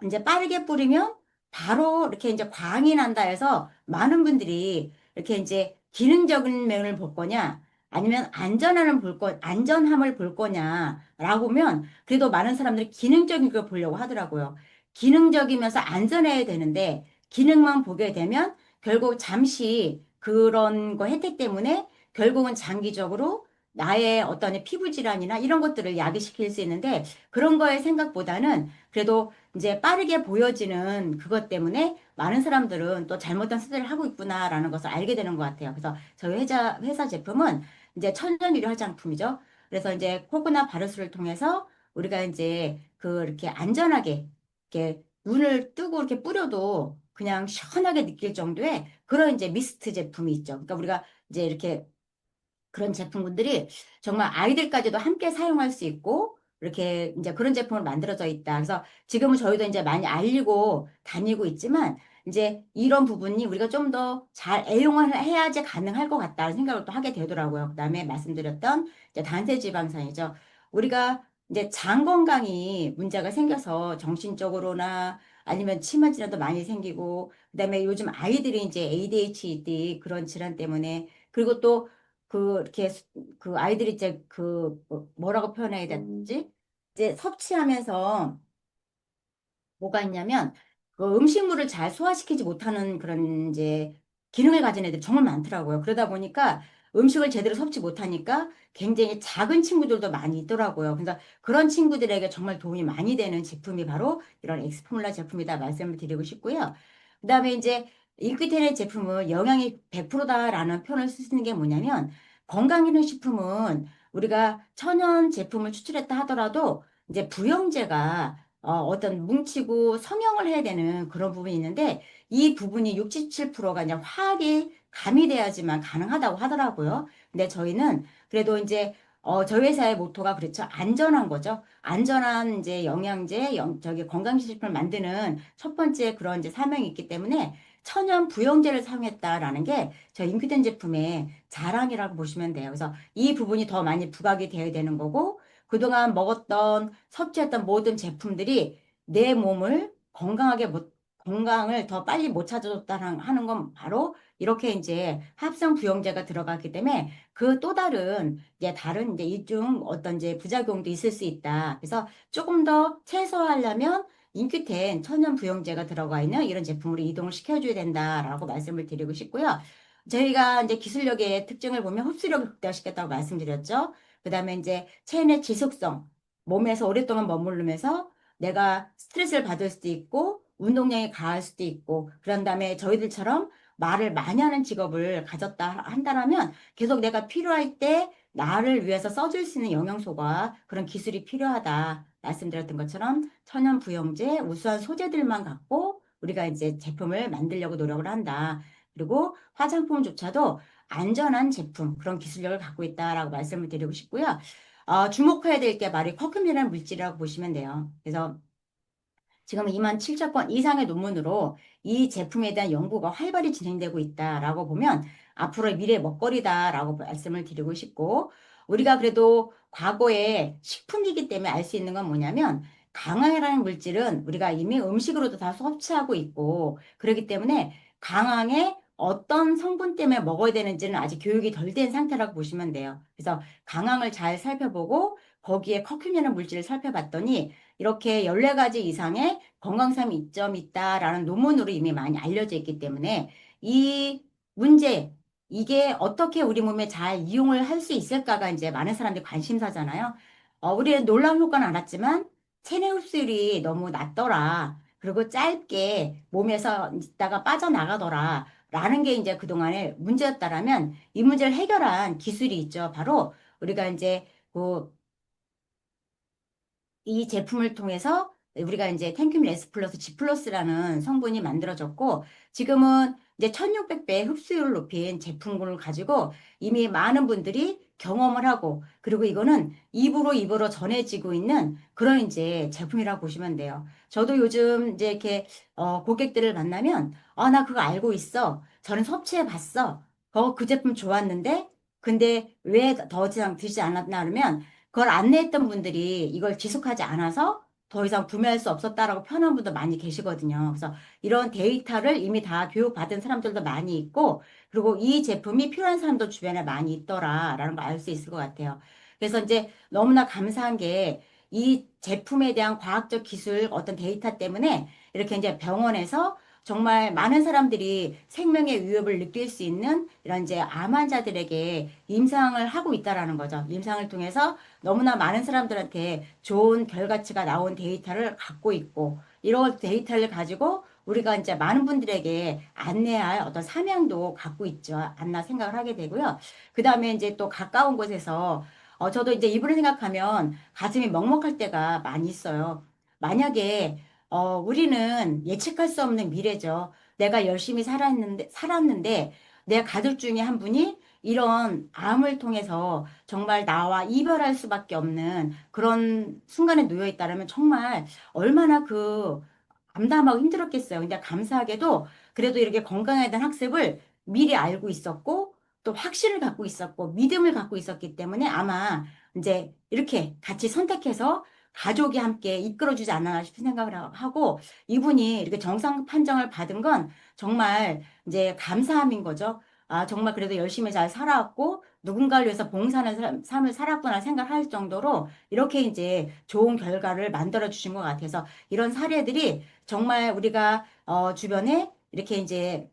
이제 빠르게 뿌리면 바로 이렇게 이제 광이 난다 해서 많은 분들이 이렇게 이제 기능적인 면을 볼 거냐 아니면 안전함을 볼 거냐라고 하면 그래도 많은 사람들이 기능적인 걸 보려고 하더라고요. 기능적이면서 안전해야 되는데 기능만 보게 되면 결국 잠시 그런 거 혜택 때문에 결국은 장기적으로 나의 어떤 피부 질환이나 이런 것들을 야기시킬 수 있는데 그런 거의 생각보다는 그래도 이제 빠르게 보여지는 그것 때문에 많은 사람들은 또 잘못된 선택을 하고 있구나라는 것을 알게 되는 것 같아요. 그래서 저희 회사 제품은 이제 천연 유래 화장품이죠. 그래서 이제 코코넛 바르스를 통해서 우리가 이제 그 이렇게 안전하게 이렇게 눈을 뜨고 이렇게 뿌려도 그냥 시원하게 느낄 정도의 그런 이제 미스트 제품이 있죠. 그러니까 우리가 이제 이렇게 그런 제품군들이 정말 아이들까지도 함께 사용할 수 있고 이렇게 이제 그런 제품을 만들어져 있다. 그래서 지금은 저희도 이제 많이 알리고 다니고 있지만 이제 이런 부분이 우리가 좀 더 잘 애용을 해야지 가능할 것 같다는 생각을 또 하게 되더라고요. 그다음에 말씀드렸던 이제 단세지방산이죠. 우리가 이제 장 건강이 문제가 생겨서 정신적으로나 아니면 치마 질환도 많이 생기고 그다음에 요즘 아이들이 이제 ADHD 그런 질환 때문에 그리고 또 이렇게 그 아이들이 이제 뭐라고 표현해야 되지? 이제 섭취하면서 뭐가 있냐면 그 음식물을 잘 소화시키지 못하는 그런 이제 기능을 가진 애들이 정말 많더라고요. 그러다 보니까 음식을 제대로 섭취 못하니까 굉장히 작은 친구들도 많이 있더라고요. 그래서 그런 친구들에게 정말 도움이 많이 되는 제품이 바로 이런 엑스포뮬라 제품이다 말씀을 드리고 싶고요. 그다음에 이제 인퀴텐의 제품은 영양이 100%다라는 표현을 쓰는 게 뭐냐면 건강기능식품은 우리가 천연 제품을 추출했다 하더라도 이제 부영제가 어떤 뭉치고 성형을 해야 되는 그런 부분이 있는데 이 부분이 67%가 그냥 화학이 가미돼야지만 가능하다고 하더라고요. 근데 저희는 그래도 이제 저희 회사의 모토가 그렇죠. 안전한 거죠. 안전한 이제 영양제, 저기 건강식품을 만드는 첫 번째 그런 이제 사명이 있기 때문에 천연 부영제를 사용했다라는 게 저희 인큐덴 제품의 자랑이라고 보시면 돼요. 그래서 이 부분이 더 많이 부각이 되어야 되는 거고 그동안 먹었던 섭취했던 모든 제품들이 내 몸을 건강을 더 빨리 못 찾아줬다 하는 건 바로 이렇게 이제 합성 부영제가 들어갔기 때문에 그 또 다른 이제 다른 이제 이중 어떤 이제 부작용도 있을 수 있다. 그래서 조금 더 최소화하려면 인큐텐 천연 부영제가 들어가 있는 이런 제품으로 이동을 시켜줘야 된다라고 말씀을 드리고 싶고요. 저희가 이제 기술력의 특징을 보면 흡수력을 극대화시켰다고 말씀드렸죠. 그다음에 이제 체내 지속성, 몸에서 오랫동안 머무르면서 내가 스트레스를 받을 수도 있고 운동량이 가할 수도 있고 그런 다음에 저희들처럼 말을 많이 하는 직업을 가졌다 한다라면 계속 내가 필요할 때 나를 위해서 써줄 수 있는 영양소가 그런 기술이 필요하다. 말씀드렸던 것처럼 천연 부영제, 우수한 소재들만 갖고 우리가 이제 제품을 만들려고 노력을 한다. 그리고 화장품조차도 안전한 제품, 그런 기술력을 갖고 있다라고 말씀을 드리고 싶고요. 주목해야 될 게 바로 커큐민이라는 물질이라고 보시면 돼요. 그래서 지금 2만 7천 건 이상의 논문으로 이 제품에 대한 연구가 활발히 진행되고 있다라고 보면 앞으로의 미래 먹거리다라고 말씀을 드리고 싶고 우리가 그래도 과거에 식품이기 때문에 알 수 있는 건 뭐냐면 강황이라는 물질은 우리가 이미 음식으로도 다 섭취하고 있고 그렇기 때문에 강황에 어떤 성분 때문에 먹어야 되는지는 아직 교육이 덜 된 상태라고 보시면 돼요. 그래서 강황을 잘 살펴보고 거기에 커큐민이라는 물질을 살펴봤더니 이렇게 14가지 이상의 건강상 이점이 있다라는 논문으로 이미 많이 알려져 있기 때문에 이 문제, 이게 어떻게 우리 몸에 잘 이용을 할 수 있을까가 이제 많은 사람들이 관심사잖아요. 우리는 놀라운 효과는 알았지만 체내 흡수율이 너무 낮더라. 그리고 짧게 몸에서 있다가 빠져나가더라. 라는 게 이제 그동안의 문제였다라면 이 문제를 해결한 기술이 있죠. 바로 우리가 이제 그 이 제품을 통해서 우리가 이제 텐큐민 S 플러스 G 플러스라는 성분이 만들어졌고 지금은 이제 1600배 흡수율을 높인 제품군을 가지고 이미 많은 분들이 경험을 하고 그리고 이거는 입으로 전해지고 있는 그런 이제 제품이라고 보시면 돼요. 저도 요즘 이제 이렇게 고객들을 만나면 나 그거 알고 있어. 저는 섭취해 봤어. 그 제품 좋았는데 근데 왜 더 이상 드시지 않았나 그러면 그걸 안내했던 분들이 이걸 지속하지 않아서 더 이상 구매할 수 없었다라고 표현한 분도 많이 계시거든요. 그래서 이런 데이터를 이미 다 교육받은 사람들도 많이 있고, 그리고 이 제품이 필요한 사람도 주변에 많이 있더라라는 걸 알 수 있을 것 같아요. 그래서 이제 너무나 감사한 게 이 제품에 대한 과학적 기술 어떤 데이터 때문에 이렇게 이제 병원에서 정말 많은 사람들이 생명의 위협을 느낄 수 있는 이런 이제 암 환자들에게 임상을 하고 있다라는 거죠. 임상을 통해서 너무나 많은 사람들한테 좋은 결과치가 나온 데이터를 갖고 있고, 이런 데이터를 가지고 우리가 이제 많은 분들에게 안내할 어떤 사명도 갖고 있죠. 않나 생각을 하게 되고요. 그 다음에 이제 또 가까운 곳에서 저도 이제 이분을 생각하면 가슴이 먹먹할 때가 많이 있어요. 만약에, 우리는 예측할 수 없는 미래죠. 내가 열심히 살았는데, 내 가족 중에 한 분이 이런 암을 통해서 정말 나와 이별할 수밖에 없는 그런 순간에 놓여 있다면 정말 얼마나 암담하고 힘들었겠어요. 근데 감사하게도 그래도 이렇게 건강에 대한 학습을 미리 알고 있었고, 또 확신을 갖고 있었고, 믿음을 갖고 있었기 때문에 아마 이제 이렇게 같이 선택해서 가족이 함께 이끌어주지 않았나 싶은 생각을 하고, 이분이 이렇게 정상 판정을 받은 건 정말 이제 감사함인 거죠. 아, 정말 그래도 열심히 잘 살아왔고, 누군가를 위해서 봉사하는 삶을 살았구나 생각할 정도로 이렇게 이제 좋은 결과를 만들어 주신 것 같아서 이런 사례들이 정말 우리가 주변에 이렇게 이제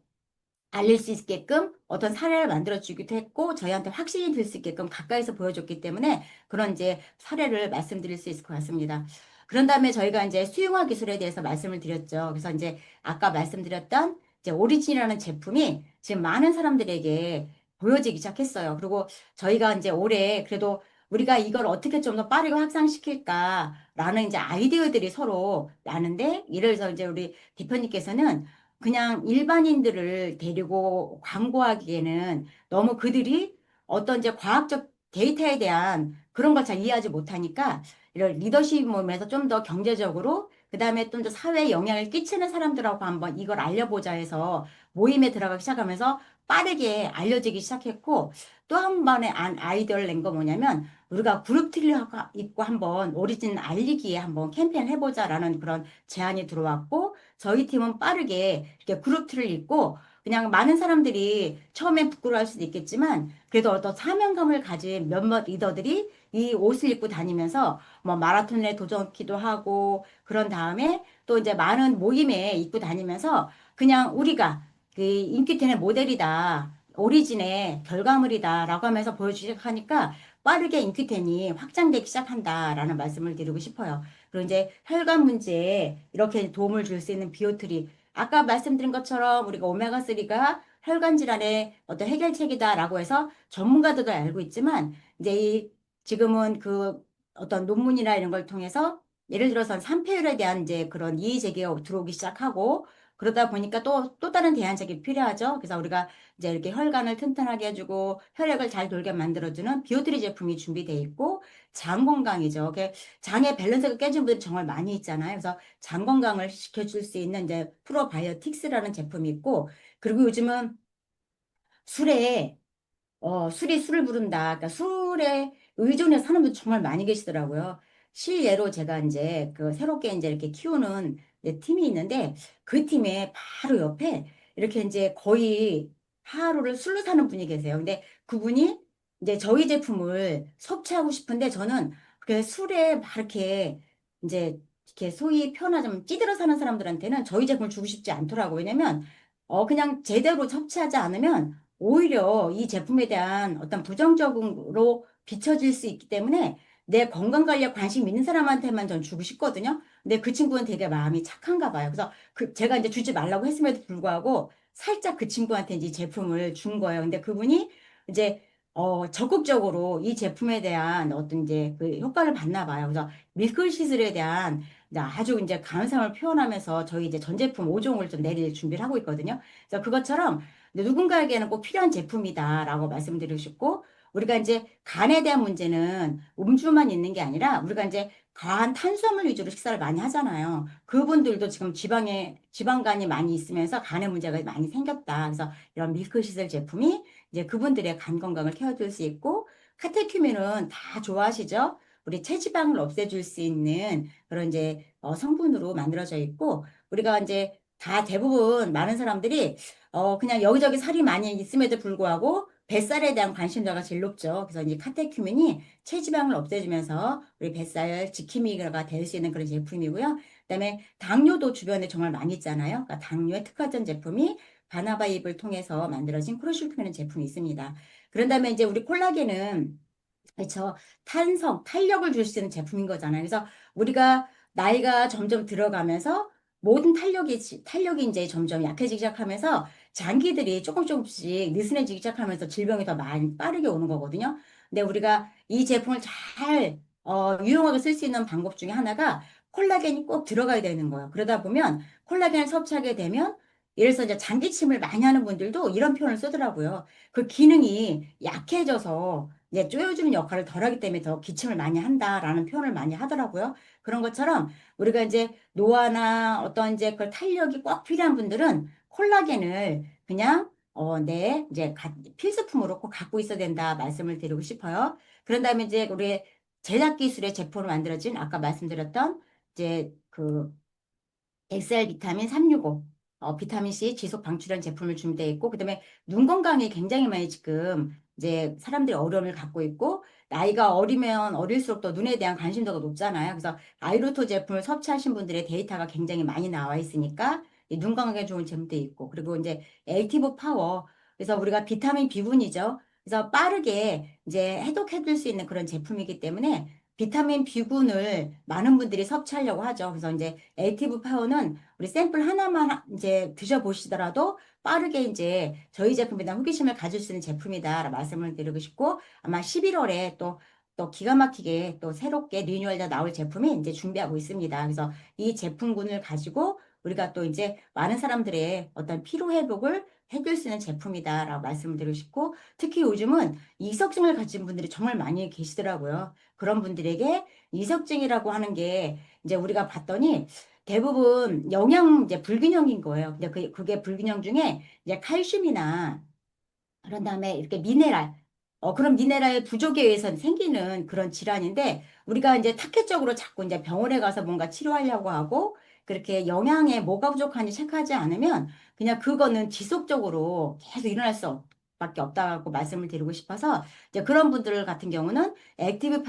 알릴 수 있게끔 어떤 사례를 만들어 주기도 했고 저희한테 확신이 들 수 있게끔 가까이서 보여줬기 때문에 그런 이제 사례를 말씀드릴 수 있을 것 같습니다. 그런 다음에 저희가 이제 수용화 기술에 대해서 말씀을 드렸죠. 그래서 이제 아까 말씀드렸던 이제 오리진이라는 제품이 지금 많은 사람들에게 보여지기 시작했어요. 그리고 저희가 이제 올해 그래도 우리가 이걸 어떻게 좀 더 빠르게 확산시킬까라는 이제 아이디어들이 서로 나는데 예를 들어서 이제 우리 대표님께서는 그냥 일반인들을 데리고 광고하기에는 너무 그들이 어떤 이제 과학적 데이터에 대한 그런 걸 잘 이해하지 못하니까 이런 리더십 모임에서 좀 더 경제적으로 그다음에 좀 더 사회에 영향을 끼치는 사람들하고 한번 이걸 알려보자 해서 모임에 들어가기 시작하면서 빠르게 알려지기 시작했고 또 한 번의 아이디어를 낸 거 뭐냐면 우리가 그룹 트를 입고 한번 오리진 알리기에 한번 캠페인 해보자라는 그런 제안이 들어왔고 저희 팀은 빠르게 이렇게 그룹 틀을 입고 그냥 많은 사람들이 처음엔 부끄러워할 수도 있겠지만 그래도 어떤 사명감을 가진 몇몇 리더들이 이 옷을 입고 다니면서 뭐 마라톤에 도전기도 하고 그런 다음에 또 이제 많은 모임에 입고 다니면서 그냥 우리가 그 인기텐의 모델이다. 오리진의 결과물이다라고 하면서 보여주기 시작하니까 빠르게 인기텐이 확장되기 시작한다라는 말씀을 드리고 싶어요. 그리고 이제 혈관 문제에 이렇게 도움을 줄 수 있는 비오트리. 아까 말씀드린 것처럼 우리가 오메가3가 혈관 질환의 어떤 해결책이다라고 해서 전문가들도 알고 있지만 이제 지금은 어떤 논문이나 이런 걸 통해서 예를 들어서 산패율에 대한 이제 그런 이의 제기가 들어오기 시작하고 그러다 보니까 또 다른 대안책이 필요하죠. 그래서 우리가 이제 이렇게 혈관을 튼튼하게 해주고 혈액을 잘 돌게 만들어주는 비오트리 제품이 준비되어 있고 장 건강이죠. 장의 밸런스가 깨진 분들이 정말 많이 있잖아요. 그래서 장 건강을 시켜줄 수 있는 이제 프로바이오틱스라는 제품이 있고, 그리고 요즘은 술에, 술이 술을 부른다. 그러니까 술에 의존해서 사는 분들 정말 많이 계시더라고요. 실예로 제가 이제 새롭게 이제 이렇게 키우는 이제 팀이 있는데, 그 팀에 바로 옆에 이렇게 이제 거의 하루를 술로 사는 분이 계세요. 근데 그분이 이제 저희 제품을 섭취하고 싶은데 저는 그 술에 막 이렇게 이제 이렇게 소위 표현하자면 찌들어 사는 사람들한테는 저희 제품을 주고 싶지 않더라고요. 왜냐면 그냥 제대로 섭취하지 않으면 오히려 이 제품에 대한 어떤 부정적으로 비춰질 수 있기 때문에 내 건강 관리에 관심 있는 사람한테만 전 주고 싶거든요. 근데 그 친구는 되게 마음이 착한가 봐요. 그래서 제가 이제 주지 말라고 했음에도 불구하고 살짝 그 친구한테 이제 제품을 준 거예요. 근데 그분이 이제 적극적으로 이 제품에 대한 어떤 이제 그 효과를 봤나 봐요. 그래서 밀크 시슬에 대한 이제 아주 이제 감사함을 표현하면서 저희 이제 전 제품 5종을 좀 내릴 준비를 하고 있거든요. 그래서 그것처럼 누군가에게는 꼭 필요한 제품이다라고 말씀드리고 싶고, 우리가 이제 간에 대한 문제는 음주만 있는 게 아니라 우리가 이제 과한 탄수화물 위주로 식사를 많이 하잖아요. 그분들도 지금 지방간이 많이 있으면서 간에 문제가 많이 생겼다. 그래서 이런 밀크시슬 제품이 이제 그분들의 간 건강을 케어줄 수 있고, 카테큐민은 다 좋아하시죠? 우리 체지방을 없애줄 수 있는 그런 이제 성분으로 만들어져 있고, 우리가 이제 다 대부분 많은 사람들이 그냥 여기저기 살이 많이 있음에도 불구하고 뱃살에 대한 관심사가 제일 높죠. 그래서 이제 카테큐민이 체지방을 없애주면서 우리 뱃살 지킴이가 될 수 있는 그런 제품이고요. 그다음에 당뇨도 주변에 정말 많이 있잖아요. 그러니까 당뇨에 특화된 제품이 바나바잎을 통해서 만들어진 크로실크라는 제품이 있습니다. 그런 다음에 이제 우리 콜라겐은 그렇죠. 탄력을 줄 수 있는 제품인 거잖아요. 그래서 우리가 나이가 점점 들어가면서 모든 탄력이 이제 점점 약해지기 시작하면서 장기들이 조금씩 느슨해지기 시작하면서 질병이 더 많이 빠르게 오는 거거든요. 근데 우리가 이 제품을 잘 유용하게 쓸 수 있는 방법 중에 하나가 콜라겐이 꼭 들어가야 되는 거예요. 그러다 보면 콜라겐을 섭취하게 되면 예를 들어서 이제 장기침을 많이 하는 분들도 이런 표현을 쓰더라고요. 그 기능이 약해져서 이제 조여주는 역할을 덜하기 때문에 더 기침을 많이 한다라는 표현을 많이 하더라고요. 그런 것처럼 우리가 이제 노화나 어떤 이제 그 탄력이 꼭 필요한 분들은 콜라겐을 그냥 네, 이제 필수품으로 꼭 갖고 있어야 된다 말씀을 드리고 싶어요. 그런 다음에 이제 우리 제작 기술의 제품으로 만들어진 아까 말씀드렸던 이제 그 엑셀 비타민 365, 비타민 C 지속 방출한 제품을 준비되어 있고, 그다음에 눈 건강에 굉장히 많이 지금 이제 사람들이 어려움을 갖고 있고, 나이가 어리면 어릴수록 더 눈에 대한 관심도가 높잖아요. 그래서 아이로토 제품을 섭취하신 분들의 데이터가 굉장히 많이 나와 있으니까 이 눈 건강에 좋은 제품도 있고, 그리고 이제 액티브 파워. 그래서 우리가 비타민 B군이죠. 그래서 빠르게 이제 해독해줄 수 있는 그런 제품이기 때문에 비타민 B군을 많은 분들이 섭취하려고 하죠. 그래서 이제 액티브 파워는 우리 샘플 하나만 이제 드셔보시더라도 빠르게 이제 저희 제품에 대한 호기심을 가질 수 있는 제품이다 말씀을 드리고 싶고 아마 11월에 또 기가 막히게 또 새롭게 리뉴얼돼 나올 제품이 이제 준비하고 있습니다. 그래서 이 제품군을 가지고 우리가 또 이제 많은 사람들의 어떤 피로 회복을 해줄 수 있는 제품이다라고 말씀을 드리고 싶고 특히 요즘은 이석증을 가진 분들이 정말 많이 계시더라고요. 그런 분들에게 이석증이라고 하는 게 이제 우리가 봤더니 대부분 영양 이제 불균형인 거예요. 근데 그게 불균형 중에 이제 칼슘이나 그런 다음에 이렇게 미네랄, 그런 미네랄 부족에 의해서 생기는 그런 질환인데, 우리가 이제 타켓적으로 자꾸 이제 병원에 가서 뭔가 치료하려고 하고, 그렇게 영양에 뭐가 부족한지 체크하지 않으면, 그냥 그거는 지속적으로 계속 일어날 수 밖에 없다고 말씀을 드리고 싶어서, 이제 그런 분들 같은 경우는 액티브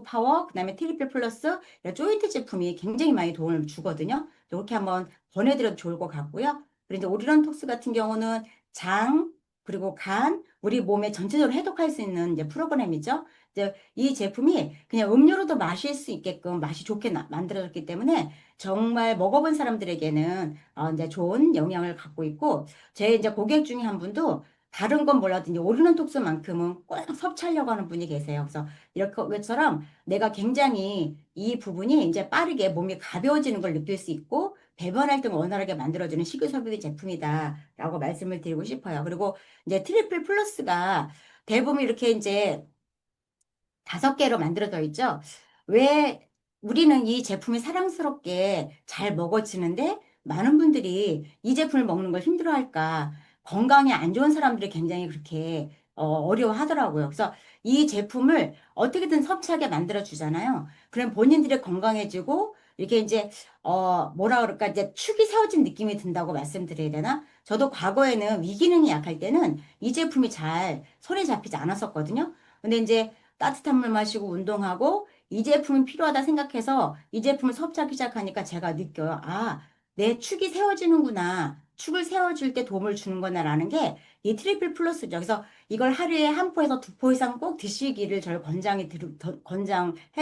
파워, 그 다음에 트리플 플러스, 이런 조인트 제품이 굉장히 많이 도움을 주거든요. 이렇게 한번 권해드려도 좋을 것 같고요. 그리고 이제 오리런 톡스 같은 경우는 장, 그리고 간, 우리 몸에 전체적으로 해독할 수 있는 이제 프로그램이죠. 이제 이 제품이 그냥 음료로도 마실 수 있게끔 맛이 좋게 만들어졌기 때문에 정말 먹어본 사람들에게는 이제 좋은 영향을 갖고 있고 제 이제 고객 중에 한 분도 다른 건 몰라도 이제 오르는 톡스만큼은 꼭 섭취하려고 하는 분이 계세요. 그래서 이렇게 것처럼 내가 굉장히 이 부분이 이제 빠르게 몸이 가벼워지는 걸 느낄 수 있고 배변 활동을 원활하게 만들어주는 식이섬유 제품이다라고 말씀을 드리고 싶어요. 그리고 이제 트리플 플러스가 대부분 이렇게 이제 5개로 만들어져 있죠. 왜 우리는 이 제품이 사랑스럽게 잘 먹어지는데 많은 분들이 이 제품을 먹는 걸 힘들어할까? 건강에 안 좋은 사람들이 굉장히 그렇게 어려워하더라고요. 그래서 이 제품을 어떻게든 섭취하게 만들어 주잖아요. 그럼 본인들이 건강해지고 이렇게 이제 뭐라 그럴까 이제 축이 세워진 느낌이 든다고 말씀드려야 되나? 저도 과거에는 위기능이 약할 때는 이 제품이 잘 손에 잡히지 않았었거든요. 근데 이제 따뜻한 물 마시고 운동하고 이 제품이 필요하다 생각해서 이 제품을 섭취하기 시작하니까 제가 느껴요. 아, 내 축이 세워지는구나. 축을 세워줄 때 도움을 주는구나라는 게 이 트리플 플러스죠. 그래서 이걸 하루에 한 포에서 2포 이상 꼭 드시기를 저를 권장해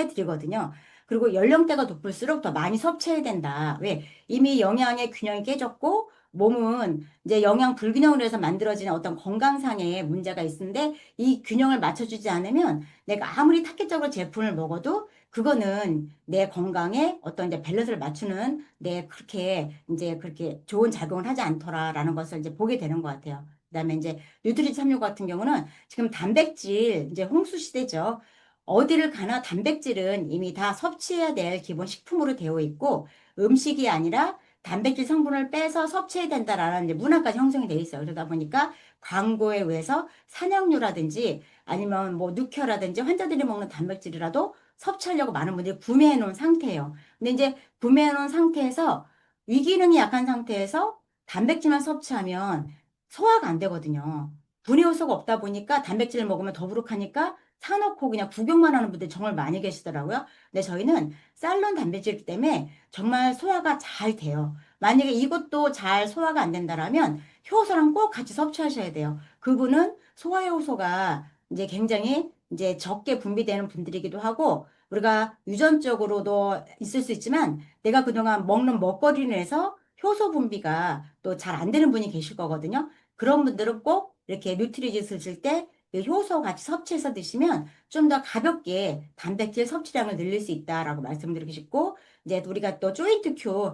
드리거든요. 그리고 연령대가 높을수록 더 많이 섭취해야 된다. 왜? 이미 영양의 균형이 깨졌고 몸은 이제 영양 불균형으로 해서 만들어지는 어떤 건강상의 문제가 있는데 이 균형을 맞춰주지 않으면 내가 아무리 타겟적으로 제품을 먹어도 그거는 내 건강에 어떤 이제 밸런스를 맞추는 내 그렇게 좋은 작용을 하지 않더라라는 것을 이제 보게 되는 것 같아요. 그다음에 이제 뉴트리지 365 같은 경우는 지금 단백질 이제 홍수 시대죠. 어디를 가나 단백질은 이미 다 섭취해야 될 기본 식품으로 되어 있고 음식이 아니라 단백질 성분을 빼서 섭취해야 된다라는 이제 문화까지 형성이 돼 있어요. 그러다 보니까 광고에 의해서 산양유라든지 아니면 뭐 육회라든지 환자들이 먹는 단백질이라도 섭취하려고 많은 분들이 구매해 놓은 상태예요. 근데 이제 구매해 놓은 상태에서 위기능이 약한 상태에서 단백질만 섭취하면 소화가 안 되거든요. 분해 요소가 없다 보니까 단백질을 먹으면 더부룩하니까 사놓고 그냥 구경만 하는 분들이 정말 많이 계시더라고요. 근데 저희는 쌀론 단백질 때문에 정말 소화가 잘 돼요. 만약에 이것도 잘 소화가 안 된다라면 효소랑 꼭 같이 섭취하셔야 돼요. 그분은 소화 효소가 이제 굉장히 이제 적게 분비되는 분들이기도 하고 우리가 유전적으로도 있을 수 있지만 내가 그동안 먹는 먹거리로 해서 효소 분비가 또 잘 안 되는 분이 계실 거거든요. 그런 분들은 꼭 이렇게 뉴트리지스 줄 때 이 효소 같이 섭취해서 드시면 좀 더 가볍게 단백질 섭취량을 늘릴 수 있다라고 말씀드리고 싶고, 이제 우리가 또 조인트 큐,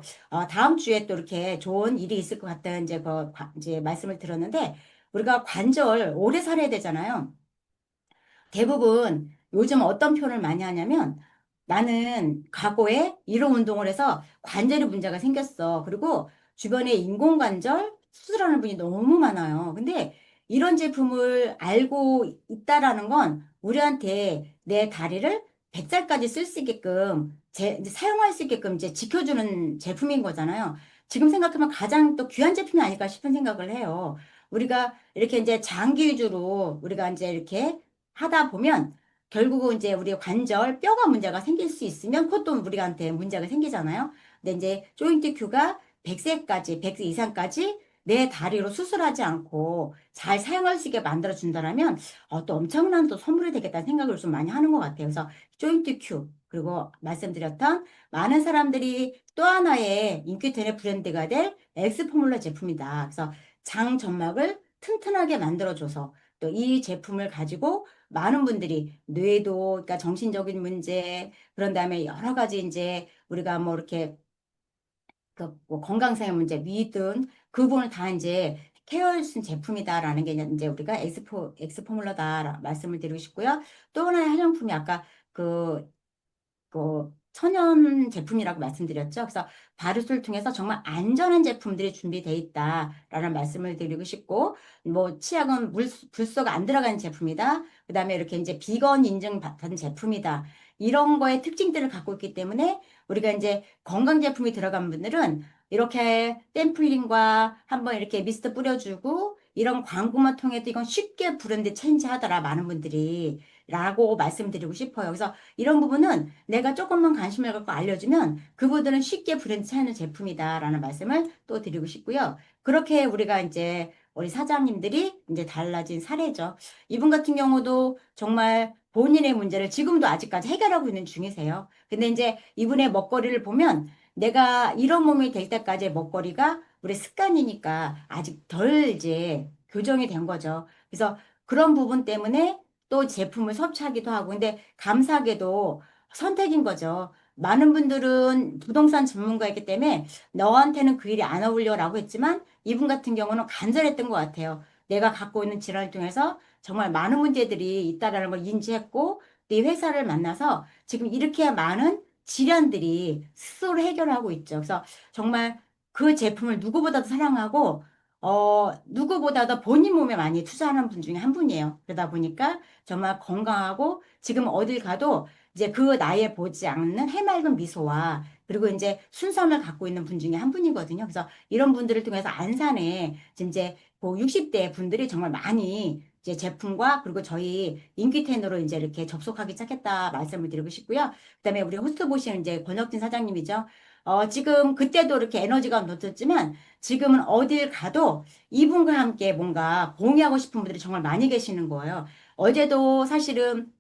다음 주에 또 이렇게 좋은 일이 있을 것 같다는 이제 이제 말씀을 들었는데, 우리가 관절 오래 살아야 되잖아요. 대부분 요즘 어떤 표현을 많이 하냐면 나는 과거에 이런 운동을 해서 관절에 문제가 생겼어. 그리고 주변에 인공관절 수술하는 분이 너무 많아요. 근데 이런 제품을 알고 있다라는 건 우리한테 내 다리를 100살까지 쓸 수 있게끔 이제 사용할 수 있게끔 이제 지켜주는 제품인 거잖아요. 지금 생각하면 가장 또 귀한 제품이 아닐까 싶은 생각을 해요. 우리가 이렇게 이제 장기 위주로 우리가 이제 이렇게 하다 보면 결국은 이제 우리 관절 뼈가 문제가 생길 수 있으면 그것도 우리한테 문제가 생기잖아요. 근데 이제 조인트 큐가 100세까지, 100세 이상까지 내 다리로 수술하지 않고 잘 사용할 수 있게 만들어 준다면 또 엄청난 또 선물이 되겠다는 생각을 좀 많이 하는 것 같아요. 그래서 조인트 큐 그리고 말씀드렸던 많은 사람들이 또 하나의 인큐텐의 브랜드가 될 엑스 포뮬러 제품이다. 그래서 장 점막을 튼튼하게 만들어줘서 또 이 제품을 가지고 많은 분들이 뇌도, 그러니까 정신적인 문제, 그런 다음에 여러 가지 이제 우리가 뭐 이렇게 그뭐 건강상의 문제, 위든 그 부분을 다 이제 케어할 수 있는 제품이다라는 게 이제 우리가 엑스포뮬러다 말씀을 드리고 싶고요. 또 하나의 화장품이 아까 그 천연 제품이라고 말씀드렸죠. 그래서 바르스를 통해서 정말 안전한 제품들이 준비되어 있다라는 말씀을 드리고 싶고, 뭐 치약은 불소가 안 들어가는 제품이다. 그다음에 이렇게 이제 비건 인증 받은 제품이다. 이런 거의 특징들을 갖고 있기 때문에 우리가 이제 건강 제품이 들어간 분들은 이렇게 샘플링과 한번 이렇게 미스트 뿌려주고 이런 광고만 통해도 이건 쉽게 브랜드 체인지 하더라 많은 분들이 라고 말씀드리고 싶어요. 그래서 이런 부분은 내가 조금만 관심을 갖고 알려주면 그분들은 쉽게 브랜드 찾는 제품이다라는 말씀을 또 드리고 싶고요. 그렇게 우리가 이제 우리 사장님들이 이제 달라진 사례죠. 이분 같은 경우도 정말 본인의 문제를 지금도 아직까지 해결하고 있는 중이세요. 근데 이제 이분의 먹거리를 보면 내가 이런 몸이 될 때까지의 먹거리가 우리 습관이니까 아직 덜 이제 교정이 된 거죠. 그래서 그런 부분 때문에 또 제품을 섭취하기도 하고, 근데 감사하게도 선택인 거죠. 많은 분들은 부동산 전문가이기 때문에 너한테는 그 일이 안 어울려라고 했지만 이분 같은 경우는 간절했던 것 같아요. 내가 갖고 있는 질환을 통해서 정말 많은 문제들이 있다라는 걸 인지했고 내 회사를 만나서 지금 이렇게 많은 질환들이 스스로 해결하고 있죠. 그래서 정말 그 제품을 누구보다도 사랑하고 누구보다도 본인 몸에 많이 투자하는 분 중에 한 분이에요. 그러다 보니까 정말 건강하고 지금 어딜 가도 이제 그 나이에 보지 않는 해맑은 미소와 그리고 이제 순수함을 갖고 있는 분 중에 한 분이거든요. 그래서 이런 분들을 통해서 안산에 지금 이제 그 60대 분들이 정말 많이 이제 제품과 그리고 저희 인기텐으로 이제 이렇게 접속하기 시작했다 말씀을 드리고 싶고요. 그다음에 우리 호스트 보시는 이제 권혁진 사장님이죠. 지금 그때도 이렇게 에너지가 넘쳤지만 지금은 어딜 가도 이분과 함께 뭔가 공유하고 싶은 분들이 정말 많이 계시는 거예요. 어제도 사실은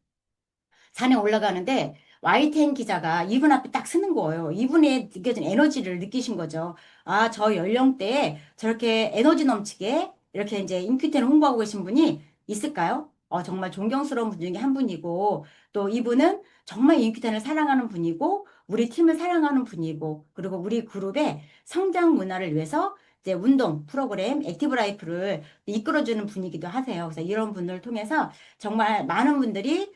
산에 올라가는데 YTN 기자가 이분 앞에 딱 서는 거예요. 이분의 느껴진 에너지를 느끼신 거죠. 아, 저 연령대에 저렇게 에너지 넘치게 이렇게 이제 인큐텐을 홍보하고 계신 분이 있을까요? 정말 존경스러운 분 중에 한 분이고 또 이분은 정말 인큐텐을 사랑하는 분이고 우리 팀을 사랑하는 분이고 그리고 우리 그룹의 성장 문화를 위해서 이제 운동 프로그램 액티브 라이프를 이끌어주는 분이기도 하세요. 그래서 이런 분들을 통해서 정말 많은 분들이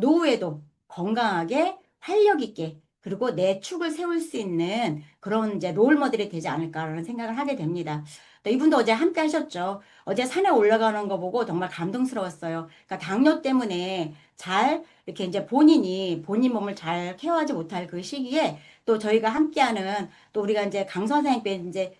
노후에도 건강하게 활력 있게 그리고 내 축을 세울 수 있는 그런 이제 롤 모델이 되지 않을까라는 생각을 하게 됩니다. 또 이분도 어제 함께 하셨죠. 어제 산에 올라가는 거 보고 정말 감동스러웠어요. 그러니까 당뇨 때문에 잘 이렇게 이제 본인이 본인 몸을 잘 케어하지 못할 그 시기에 또 저희가 함께하는 또 우리가 이제 강 선생님께 이제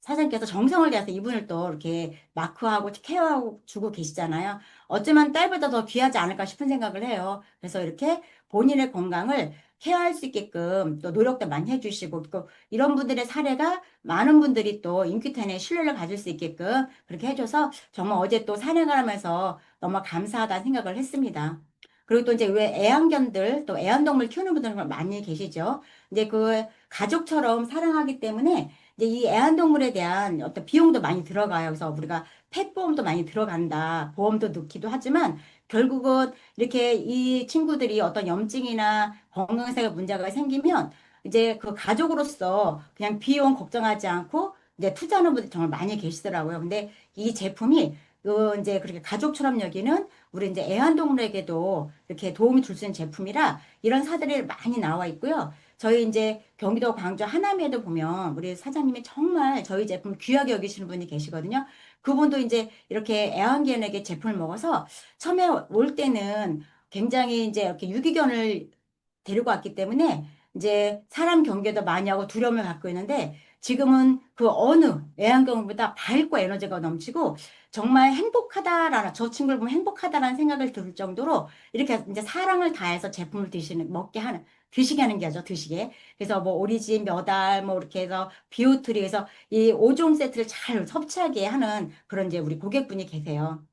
사장님께서 정성을 다해서 이분을 또 이렇게 마크하고 케어하고 주고 계시잖아요. 어쩌면 딸보다 더 귀하지 않을까 싶은 생각을 해요. 그래서 이렇게 본인의 건강을 케어할 수 있게끔 또 노력도 많이 해주시고 또 이런 분들의 사례가 많은 분들이 또 인큐텐에 신뢰를 가질 수 있게끔 그렇게 해줘서 정말 어제 또 산행을 하면서 너무 감사하다는 생각을 했습니다. 그리고 또 이제 왜 애완견들 또 애완동물 키우는 분들 많이 계시죠. 이제 그 가족처럼 사랑하기 때문에 이제 이 애완동물에 대한 어떤 비용도 많이 들어가요. 그래서 우리가 펫보험도 많이 들어간다. 보험도 넣기도 하지만 결국은 이렇게 이 친구들이 어떤 염증이나 건강상의 문제가 생기면 이제 그 가족으로서 그냥 비용 걱정하지 않고 이제 투자하는 분들이 정말 많이 계시더라고요. 근데 이 제품이 이제 그렇게 가족처럼 여기는 우리 이제 애완동물에게도 이렇게 도움이 줄 수 있는 제품이라 이런 사들이 많이 나와 있고요. 저희 이제 경기도 광주 하남에도 보면 우리 사장님이 정말 저희 제품 귀하게 여기시는 분이 계시거든요. 그분도 이제 이렇게 애완견에게 제품을 먹어서 처음에 올 때는 굉장히 이제 이렇게 유기견을 데리고 왔기 때문에 이제 사람 경계도 많이 하고 두려움을 갖고 있는데 지금은 그 어느 애완견보다 밝고 에너지가 넘치고 정말 행복하다라는 저 친구를 보면 행복하다라는 생각을 들 정도로 이렇게 이제 사랑을 다해서 제품을 드시게 하는 게죠, 드시게. 그래서 뭐 오리진, 몇 알, 뭐 이렇게 해서 비오트리 해서 이 5종 세트를 잘 섭취하게 하는 그런 이제 우리 고객분이 계세요.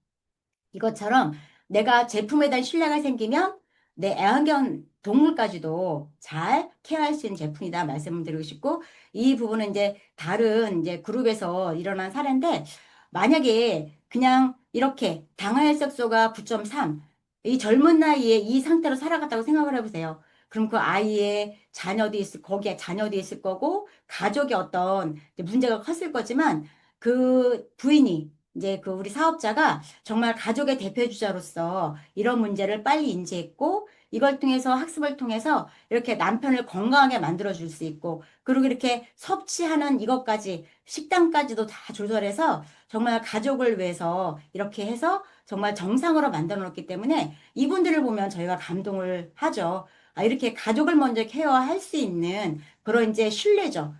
이것처럼 내가 제품에 대한 신뢰가 생기면 내 애완견 동물까지도 잘 케어할 수 있는 제품이다 말씀을 드리고 싶고 이 부분은 이제 다른 이제 그룹에서 일어난 사례인데 만약에 그냥 이렇게 당화혈색소가 9.3 이 젊은 나이에 이 상태로 살아갔다고 생각을 해보세요. 그럼 그 아이의 자녀도 거기에 자녀도 있을 거고 가족의 어떤 이제 문제가 컸을 거지만 그 부인이 이제 그 우리 사업자가 정말 가족의 대표주자로서 이런 문제를 빨리 인지했고 이걸 통해서 학습을 통해서 이렇게 남편을 건강하게 만들어 줄 수 있고 그리고 이렇게 섭취하는 이것까지 식단까지도 다 조절해서 정말 가족을 위해서 이렇게 해서 정말 정상으로 만들어 놓기 때문에 이분들을 보면 저희가 감동을 하죠. 아, 이렇게 가족을 먼저 케어할 수 있는 그런 이제 신뢰죠.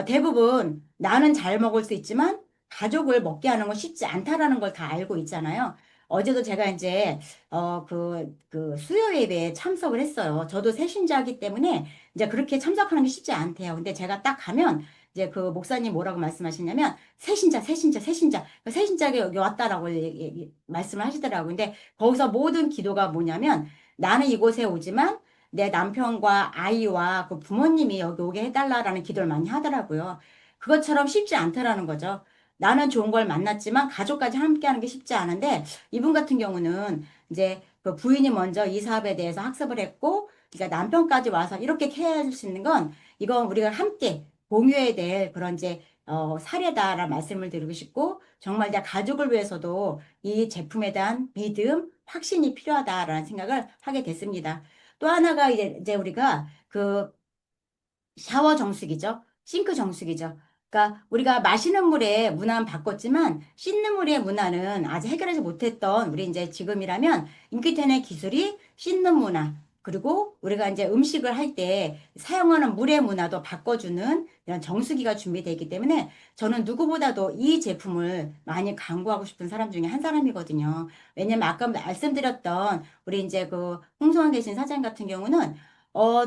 대부분 나는 잘 먹을 수 있지만 가족을 먹게 하는 건 쉽지 않다라는 걸 다 알고 있잖아요. 어제도 제가 이제, 그 수요 예배에 참석을 했어요. 저도 새신자이기 때문에 이제 그렇게 참석하는 게 쉽지 않대요. 근데 제가 딱 가면 이제 그 목사님 뭐라고 말씀하시냐면 새신자, 새신자, 새신자. 새신자가 여기 왔다라고 말씀을 하시더라고요. 근데 거기서 모든 기도가 뭐냐면 나는 이곳에 오지만 내 남편과 아이와 그 부모님이 여기 오게 해달라라는 기도를 많이 하더라고요. 그것처럼 쉽지 않더라는 거죠. 나는 좋은 걸 만났지만 가족까지 함께 하는 게 쉽지 않은데 이분 같은 경우는 이제 그 부인이 먼저 이 사업에 대해서 학습을 했고 그러니까 남편까지 와서 이렇게 케어해 줄 수 있는 건 이건 우리가 함께 공유해야 될 그런 이제 사례다라는 말씀을 드리고 싶고 정말 이제 가족을 위해서도 이 제품에 대한 믿음, 확신이 필요하다라는 생각을 하게 됐습니다. 또 하나가 이제 우리가 그 샤워 정수기죠. 싱크 정수기죠. 그러니까 우리가 마시는 물의 문화는 바꿨지만 씻는 물의 문화는 아직 해결하지 못했던 우리 이제 지금이라면 인기텐의 기술이 씻는 문화 그리고 우리가 이제 음식을 할 때 사용하는 물의 문화도 바꿔주는 이런 정수기가 준비되어 있기 때문에 저는 누구보다도 이 제품을 많이 광고하고 싶은 사람 중에 한 사람이거든요. 왜냐면 아까 말씀드렸던 우리 이제 그 홍성환 계신 사장 같은 경우는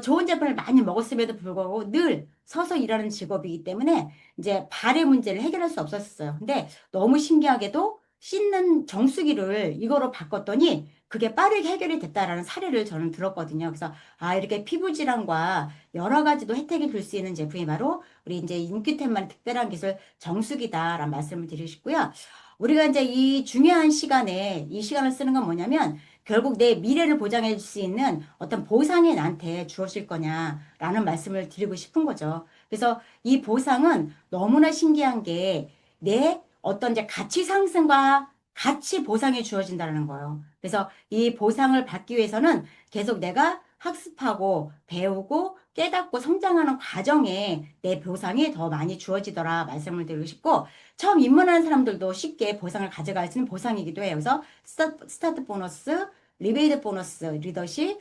좋은 제품을 많이 먹었음에도 불구하고 늘 서서 일하는 직업이기 때문에 이제 발의 문제를 해결할 수 없었어요. 근데 너무 신기하게도 씻는 정수기를 이거로 바꿨더니 그게 빠르게 해결이 됐다라는 사례를 저는 들었거든요. 그래서 아, 이렇게 피부 질환과 여러 가지도 혜택이 줄 수 있는 제품이 바로 우리 이제 인큐템만의 특별한 기술 정수기다라는 말씀을 드리고 싶고요. 우리가 이제 이 중요한 시간에 이 시간을 쓰는 건 뭐냐면 결국 내 미래를 보장해 줄 수 있는 어떤 보상이 나한테 주어질 거냐라는 말씀을 드리고 싶은 거죠. 그래서 이 보상은 너무나 신기한 게 내 어떤 이제 가치 상승과 같이 보상이 주어진다는 거예요. 그래서 이 보상을 받기 위해서는 계속 내가 학습하고 배우고 깨닫고 성장하는 과정에 내 보상이 더 많이 주어지더라 말씀을 드리고 싶고 처음 입문하는 사람들도 쉽게 보상을 가져갈 수 있는 보상이기도 해요. 그래서 스타트 보너스, 리베이트 보너스, 리더십,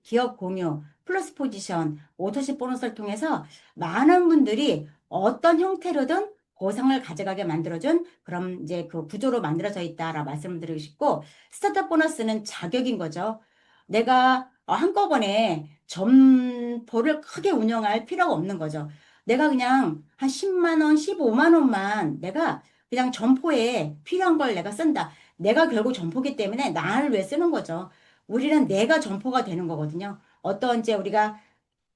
기업 공유, 플러스 포지션, 오토십 보너스를 통해서 많은 분들이 어떤 형태로든 보상을 가져가게 만들어준 그런 이제 그 구조로 만들어져 있다라 말씀을 드리고 싶고 스타트업 보너스는 자격인 거죠. 내가 한꺼번에 점포를 크게 운영할 필요가 없는 거죠. 내가 그냥 한 10만 원, 15만 원만 내가 그냥 점포에 필요한 걸 내가 쓴다. 내가 결국 점포기 때문에 나를 왜 쓰는 거죠. 우리는 내가 점포가 되는 거거든요. 어떤 이제 우리가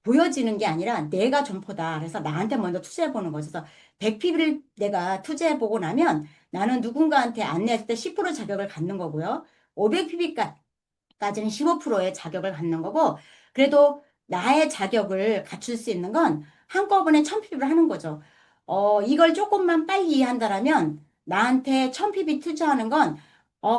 보여지는 게 아니라 내가 점포다. 그래서 나한테 먼저 투자해 보는 거죠. 그래서 100PB를 내가 투자해 보고 나면 나는 누군가한테 안내할 때 10% 자격을 갖는 거고요. 500PB까지는 15%의 자격을 갖는 거고, 그래도 나의 자격을 갖출 수 있는 건 한꺼번에 1000PB를 하는 거죠. 이걸 조금만 빨리 이해한다라면 나한테 1000PB 투자하는 건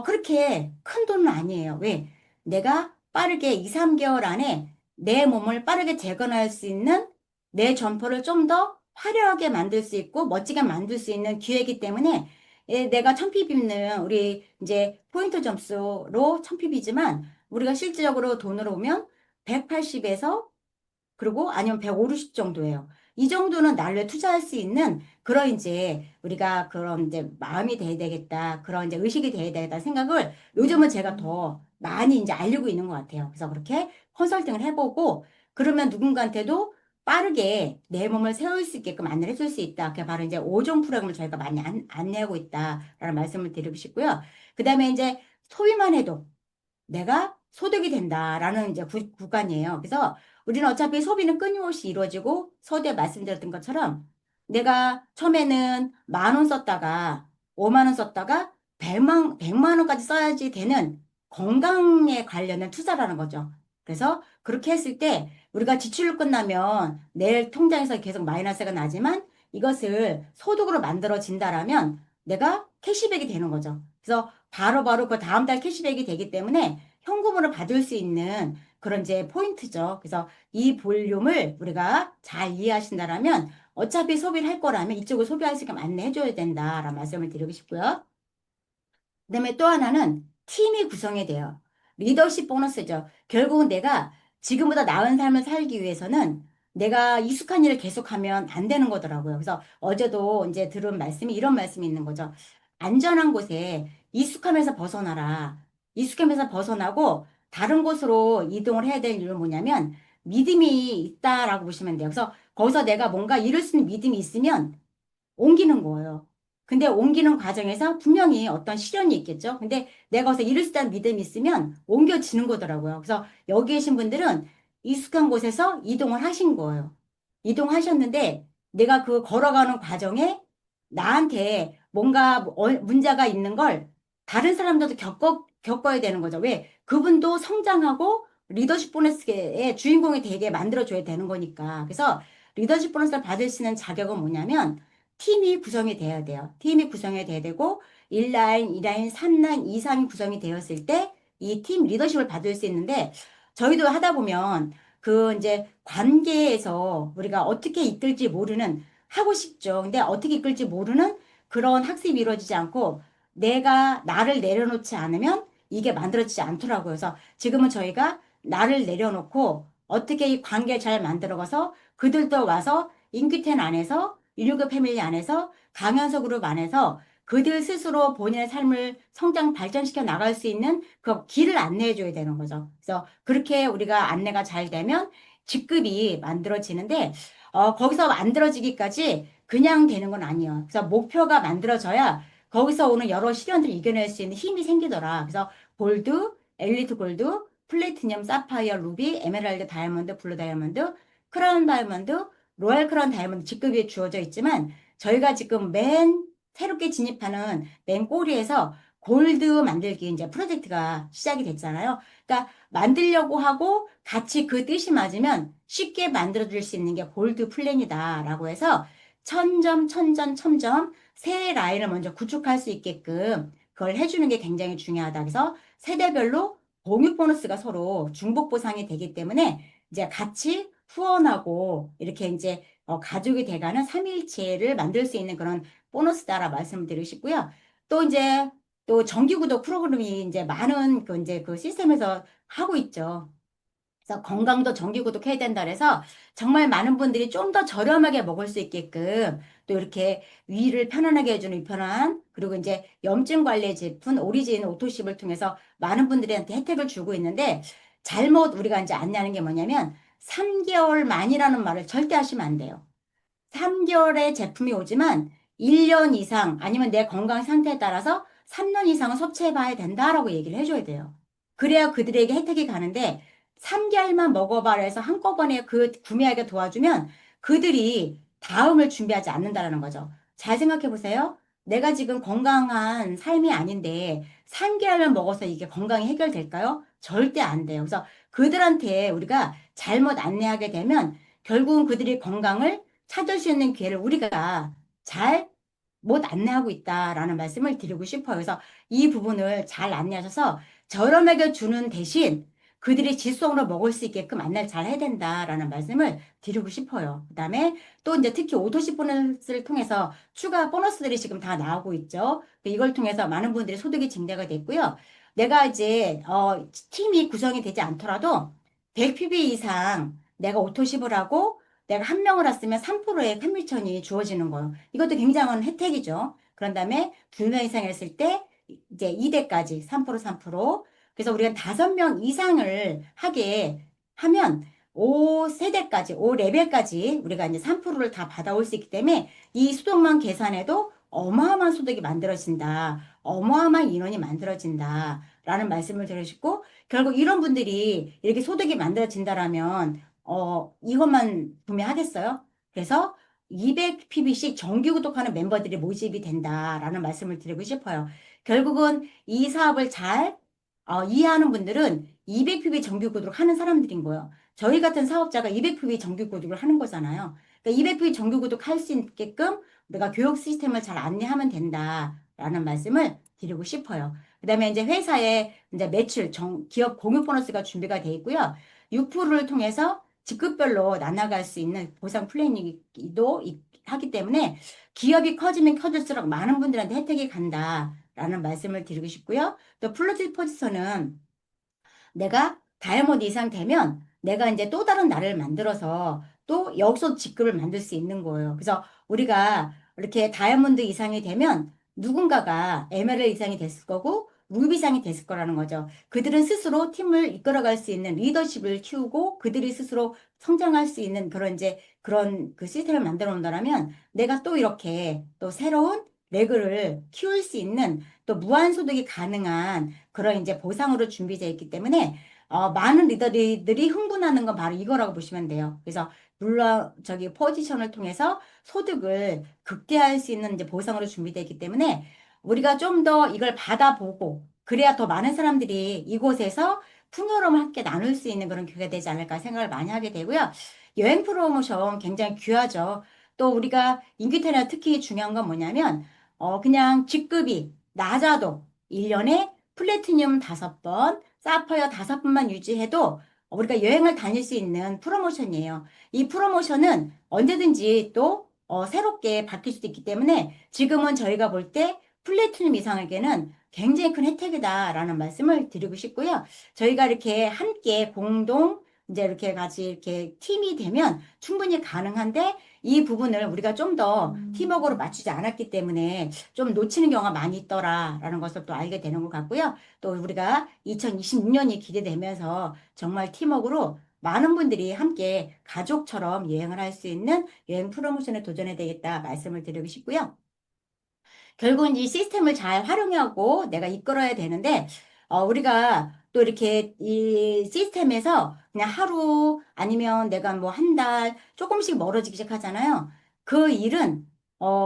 그렇게 큰 돈은 아니에요. 왜? 내가 빠르게 2, 3개월 안에 내 몸을 빠르게 재건할 수 있는 내 점포를 좀 더 화려하게 만들 수 있고 멋지게 만들 수 있는 기회이기 때문에 내가 1000PB는 우리 이제 포인트 점수로 1000PB지만 우리가 실질적으로 돈으로 보면 180에서 그리고 아니면 150 정도예요. 이 정도는 날로 투자할 수 있는 그런 이제 우리가 그런 이제 마음이 돼야 되겠다. 그런 이제 의식이 돼야 되겠다 생각을 요즘은 제가 더 많이 이제 알리고 있는 것 같아요. 그래서 그렇게 컨설팅을 해보고 그러면 누군가한테도 빠르게 내 몸을 세울 수 있게끔 안내를 해줄 수 있다. 그게 바로 이제 5종 프로그램을 저희가 많이 안내하고 있다라는 말씀을 드리고 싶고요. 그 다음에 이제 소비만 해도 내가 소득이 된다라는 이제 구간이에요. 그래서 우리는 어차피 소비는 끊임없이 이루어지고 서두에 말씀드렸던 것처럼 내가 처음에는 10,000원 썼다가 50,000원 썼다가 100만 원까지 써야지 되는 건강에 관련된 투자라는 거죠. 그래서 그렇게 했을 때 우리가 지출을 끝나면 내 통장에서 계속 마이너스가 나지만 이것을 소득으로 만들어진다라면 내가 캐시백이 되는 거죠. 그래서 바로바로 그 다음 달 캐시백이 되기 때문에 현금으로 받을 수 있는 그런 이제 포인트죠. 그래서 이 볼륨을 우리가 잘 이해하신다라면 어차피 소비를 할 거라면 이쪽을 소비할 수 있게 안내해줘야 된다라는 말씀을 드리고 싶고요. 그다음에 또 하나는 팀이 구성이 돼요. 리더십 보너스죠. 결국은 내가 지금보다 나은 삶을 살기 위해서는 내가 익숙한 일을 계속하면 안 되는 거더라고요. 그래서 어제도 이제 들은 말씀이 이런 말씀이 있는 거죠. 안전한 곳에 익숙함에서 벗어나라. 익숙함에서 벗어나고 다른 곳으로 이동을 해야 될 이유는 뭐냐면 믿음이 있다라고 보시면 돼요. 그래서 거기서 내가 뭔가 이룰 수 있는 믿음이 있으면 옮기는 거예요. 근데 옮기는 과정에서 분명히 어떤 시련이 있겠죠. 근데 내가 거기서 이룰 수 있다는 믿음이 있으면 옮겨지는 거더라고요. 그래서 여기 계신 분들은 익숙한 곳에서 이동을 하신 거예요. 이동하셨는데 내가 그 걸어가는 과정에 나한테 뭔가 문제가 있는 걸 다른 사람들도 겪어야 되는 거죠. 왜? 그분도 성장하고 리더십 보너스의 주인공이 되게 만들어줘야 되는 거니까. 그래서 리더십 보너스를 받을 수 있는 자격은 뭐냐면 팀이 구성이 돼야 돼요. 팀이 구성이 돼야 되고 1라인, 2라인, 3라인 이상이 구성이 되었을 때 이 팀 리더십을 받을 수 있는데 저희도 하다 보면 그 이제 관계에서 우리가 어떻게 이끌지 모르는 하고 싶죠. 근데 어떻게 이끌지 모르는 그런 학습이 이루어지지 않고 내가 나를 내려놓지 않으면 이게 만들어지지 않더라고요. 그래서 지금은 저희가 나를 내려놓고 어떻게 이 관계를 잘 만들어가서 그들도 와서 인큐텐 안에서 16급 패밀리 안에서 강연서 그룹 안에서 그들 스스로 본인의 삶을 성장 발전시켜 나갈 수 있는 그 길을 안내해 줘야 되는 거죠. 그래서 그렇게 우리가 안내가 잘 되면 직급이 만들어지는데 거기서 만들어지기까지 그냥 되는 건 아니에요. 그래서 목표가 만들어져야 거기서 오는 여러 시련들을 이겨낼 수 있는 힘이 생기더라. 그래서 골드, 엘리트 골드, 플래티넘, 사파이어, 루비, 에메랄드, 다이아몬드, 블루 다이아몬드, 크라운 다이아몬드, 로얄 크라운 다이아몬드 직급이 주어져 있지만 저희가 지금 맨 새롭게 진입하는 맨 꼬리에서 골드 만들기 이제 프로젝트가 시작이 됐잖아요. 그러니까 만들려고 하고 같이 그 뜻이 맞으면 쉽게 만들어줄 수 있는 게 골드 플랜이다라고 해서 천점, 천전, 첨점 세 라인을 먼저 구축할 수 있게끔 그걸 해주는 게 굉장히 중요하다. 그래서 세대별로 공유 보너스가 서로 중복 보상이 되기 때문에 이제 같이 후원하고 이렇게 이제 가족이 돼가는 삼일체를 만들 수 있는 그런 보너스다라 말씀을 드리고 싶고요. 또 이제 또 정기구독 프로그램이 이제 많은 그 이제 그 시스템에서 하고 있죠. 그래서 건강도 정기구독해야 된다 그래서 정말 많은 분들이 좀 더 저렴하게 먹을 수 있게끔 또 이렇게 위를 편안하게 해주는 편안 그리고 이제 염증 관리 제품 오리진 오토십을 통해서 많은 분들한테 혜택을 주고 있는데 잘못 우리가 이제 안내하는 게 뭐냐면 3개월 만이라는 말을 절대 하시면 안 돼요. 3개월의 제품이 오지만 1년 이상 아니면 내 건강 상태에 따라서 3년 이상은 섭취해 봐야 된다라고 얘기를 해줘야 돼요. 그래야 그들에게 혜택이 가는데 3개월만 먹어봐 해서 한꺼번에 그 구매하게 도와주면 그들이 다음을 준비하지 않는다라는 거죠. 잘 생각해 보세요. 내가 지금 건강한 삶이 아닌데 3개월만 먹어서 이게 건강이 해결될까요? 절대 안 돼요. 그래서 그들한테 우리가 잘못 안내하게 되면 결국은 그들이 건강을 찾을 수 있는 기회를 우리가 잘 못 안내하고 있다라는 말씀을 드리고 싶어요. 그래서 이 부분을 잘 안내하셔서 저렴하게 주는 대신 그들이 질성으로 먹을 수 있게끔 안내를 잘 해야 된다라는 말씀을 드리고 싶어요. 그다음에 또 이제 특히 오토시 보너스를 통해서 추가 보너스들이 지금 다 나오고 있죠. 이걸 통해서 많은 분들이 소득이 증대가 됐고요. 내가 이제 팀이 구성이 되지 않더라도 100PB 이상 내가 오토십을 하고 내가 한 명을 왔으면 3%의 커미션이 주어지는 거예요. 이것도 굉장한 혜택이죠. 그런 다음에 2명 이상 했을 때 이제 2대까지 3%, 3%. 그래서 우리가 5명 이상을 하게 하면 5세대까지, 5레벨까지 우리가 이제 3%를 다 받아올 수 있기 때문에 이 수동만 계산해도 어마어마한 소득이 만들어진다. 어마어마한 인원이 만들어진다. 라는 말씀을 드리고 결국 이런 분들이 이렇게 소득이 만들어진다라면 이것만 구매하겠어요? 그래서 200PB씩 정기 구독하는 멤버들이 모집이 된다라는 말씀을 드리고 싶어요. 결국은 이 사업을 잘 이해하는 분들은 200PB 정기 구독을 하는 사람들인 거예요. 저희 같은 사업자가 200PB 정기 구독을 하는 거잖아요. 그러니까 200PB 정기 구독 할 수 있게끔 우리가 교육 시스템을 잘 안내하면 된다라는 말씀을 드리고 싶어요. 그다음에 이제 회사의 이제 매출, 기업 공유 보너스가 준비가 돼 있고요. 6%를 통해서 직급별로 나눠갈 수 있는 보상 플래닝도 하기 때문에 기업이 커지면 커질수록 많은 분들한테 혜택이 간다라는 말씀을 드리고 싶고요. 또 플러티 포지션은 내가 다이아몬드 이상 되면 내가 이제 또 다른 나를 만들어서 또 여기서 직급을 만들 수 있는 거예요. 그래서 우리가 이렇게 다이아몬드 이상이 되면 누군가가 에메랄드 이상이 됐을 거고 루비 이상이 됐을 거라는 거죠. 그들은 스스로 팀을 이끌어갈 수 있는 리더십을 키우고 그들이 스스로 성장할 수 있는 그런 이제 그런 그 시스템을 만들어 놓는다면 내가 또 이렇게 또 새로운 레그를 키울 수 있는 또 무한소득이 가능한 그런 이제 보상으로 준비되어 있기 때문에 많은 리더들이 흥분하는 건 바로 이거라고 보시면 돼요. 그래서 물론 저기 포지션을 통해서 소득을 극대화할 수 있는 이제 보상으로 준비되어 있기 때문에 우리가 좀 더 이걸 받아보고 그래야 더 많은 사람들이 이곳에서 풍요로움을 함께 나눌 수 있는 그런 기회가 되지 않을까 생각을 많이 하게 되고요. 여행 프로모션 굉장히 귀하죠. 또 우리가 인기테나 특히 중요한 건 뭐냐면 그냥 직급이 낮아도 1년에 플래티늄 5번, 사파이어 5번만 유지해도 우리가 여행을 다닐 수 있는 프로모션이에요. 이 프로모션은 언제든지 또 새롭게 바뀔 수도 있기 때문에 지금은 저희가 볼 때 플래티늄 이상에게는 굉장히 큰 혜택이다라는 말씀을 드리고 싶고요. 저희가 이렇게 함께 공동 이제 이렇게 같이 이렇게 팀이 되면 충분히 가능한데 이 부분을 우리가 좀 더 팀워크로 맞추지 않았기 때문에 좀 놓치는 경우가 많이 있더라라는 것을 또 알게 되는 것 같고요. 또 우리가 2026년이 기대되면서 정말 팀워크로 많은 분들이 함께 가족처럼 여행을 할 수 있는 여행 프로모션에 도전해야 되겠다 말씀을 드리고 싶고요. 결국은 이 시스템을 잘 활용하고 내가 이끌어야 되는데, 우리가 또 이렇게 이 시스템에서 그냥 하루 아니면 내가 뭐 한 달 조금씩 멀어지기 시작하잖아요. 그 일은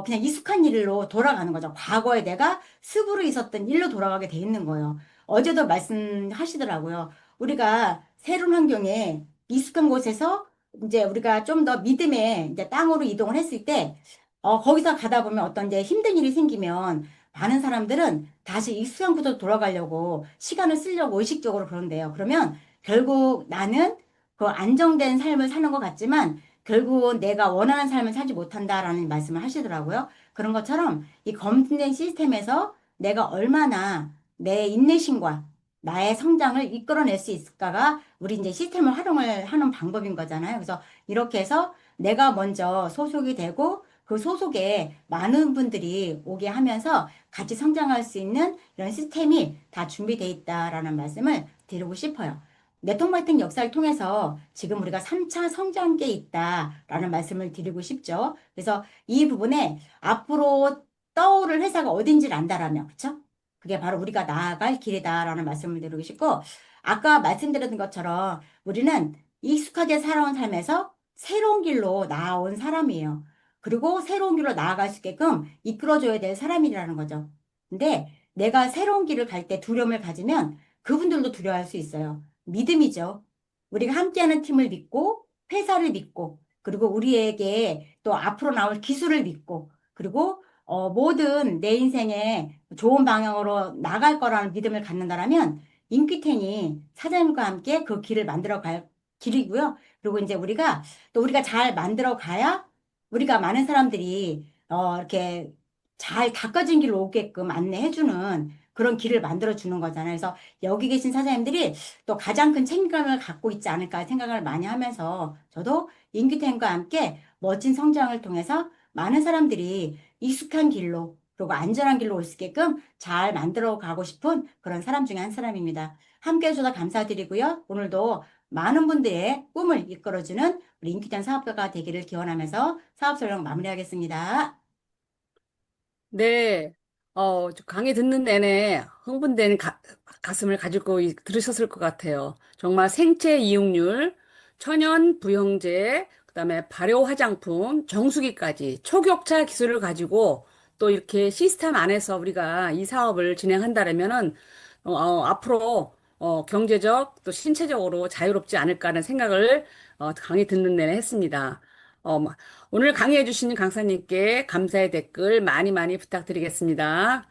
그냥 익숙한 일로 돌아가는 거죠. 과거에 내가 습으로 있었던 일로 돌아가게 돼 있는 거예요. 어제도 말씀하시더라고요. 우리가 새로운 환경에 익숙한 곳에서 이제 우리가 좀 더 믿음의 이제 땅으로 이동을 했을 때 거기서 가다 보면 어떤 이제 힘든 일이 생기면 많은 사람들은 다시 익숙한 곳으로 돌아가려고 시간을 쓰려고 의식적으로 그런대요. 그러면 결국 나는 그 안정된 삶을 사는 것 같지만 결국은 내가 원하는 삶을 살지 못한다라는 말씀을 하시더라고요. 그런 것처럼 이 검증된 시스템에서 내가 얼마나 내 인내심과 나의 성장을 이끌어낼 수 있을까가 우리 이제 시스템을 활용을 하는 방법인 거잖아요. 그래서 이렇게 해서 내가 먼저 소속이 되고 그 소속에 많은 분들이 오게 하면서 같이 성장할 수 있는 이런 시스템이 다 준비되어 있다라는 말씀을 드리고 싶어요. 네트워크 역사를 통해서 지금 우리가 3차 성장기에 있다라는 말씀을 드리고 싶죠. 그래서 이 부분에 앞으로 떠오를 회사가 어딘지를 안다라면, 그쵸? 그게 바로 우리가 나아갈 길이다라는 말씀을 드리고 싶고, 아까 말씀드렸던 것처럼 우리는 익숙하게 살아온 삶에서 새로운 길로 나아온 사람이에요. 그리고 새로운 길로 나아갈 수 있게끔 이끌어줘야 될 사람이라는 거죠. 근데 내가 새로운 길을 갈 때 두려움을 가지면 그분들도 두려워할 수 있어요. 믿음이죠. 우리가 함께하는 팀을 믿고 회사를 믿고 그리고 우리에게 또 앞으로 나올 기술을 믿고 그리고 모든 내 인생에 좋은 방향으로 나갈 거라는 믿음을 갖는다라면 인퀴텐이 사장님과 함께 그 길을 만들어 갈 길이고요. 그리고 이제 우리가 잘 만들어 가야 우리가 많은 사람들이 이렇게 잘 가까진 길로 오게끔 안내해주는 그런 길을 만들어 주는 거잖아요. 그래서 여기 계신 사장님들이 또 가장 큰 책임감을 갖고 있지 않을까 생각을 많이 하면서 저도 인규텐과 함께 멋진 성장을 통해서 많은 사람들이 익숙한 길로 그리고 안전한 길로 올 수 있게끔 잘 만들어 가고 싶은 그런 사람 중에 한 사람입니다. 함께 해주셔서 감사드리고요. 오늘도 많은 분들의 꿈을 이끌어주는 우리 인기전 사업가가 되기를 기원하면서 사업 설명 마무리하겠습니다. 네, 저 강의 듣는 내내 흥분되는 가슴을 가지고 들으셨을 것 같아요. 정말 생체 이용률, 천연 부영제, 그다음에 발효 화장품, 정수기까지 초격차 기술을 가지고 또 이렇게 시스템 안에서 우리가 이 사업을 진행한다면은 앞으로 경제적 또 신체적으로 자유롭지 않을까 하는 생각을 강의 듣는 내내 했습니다. 뭐, 오늘 강의해 주신 강사님께 감사의 댓글 많이 많이 부탁드리겠습니다.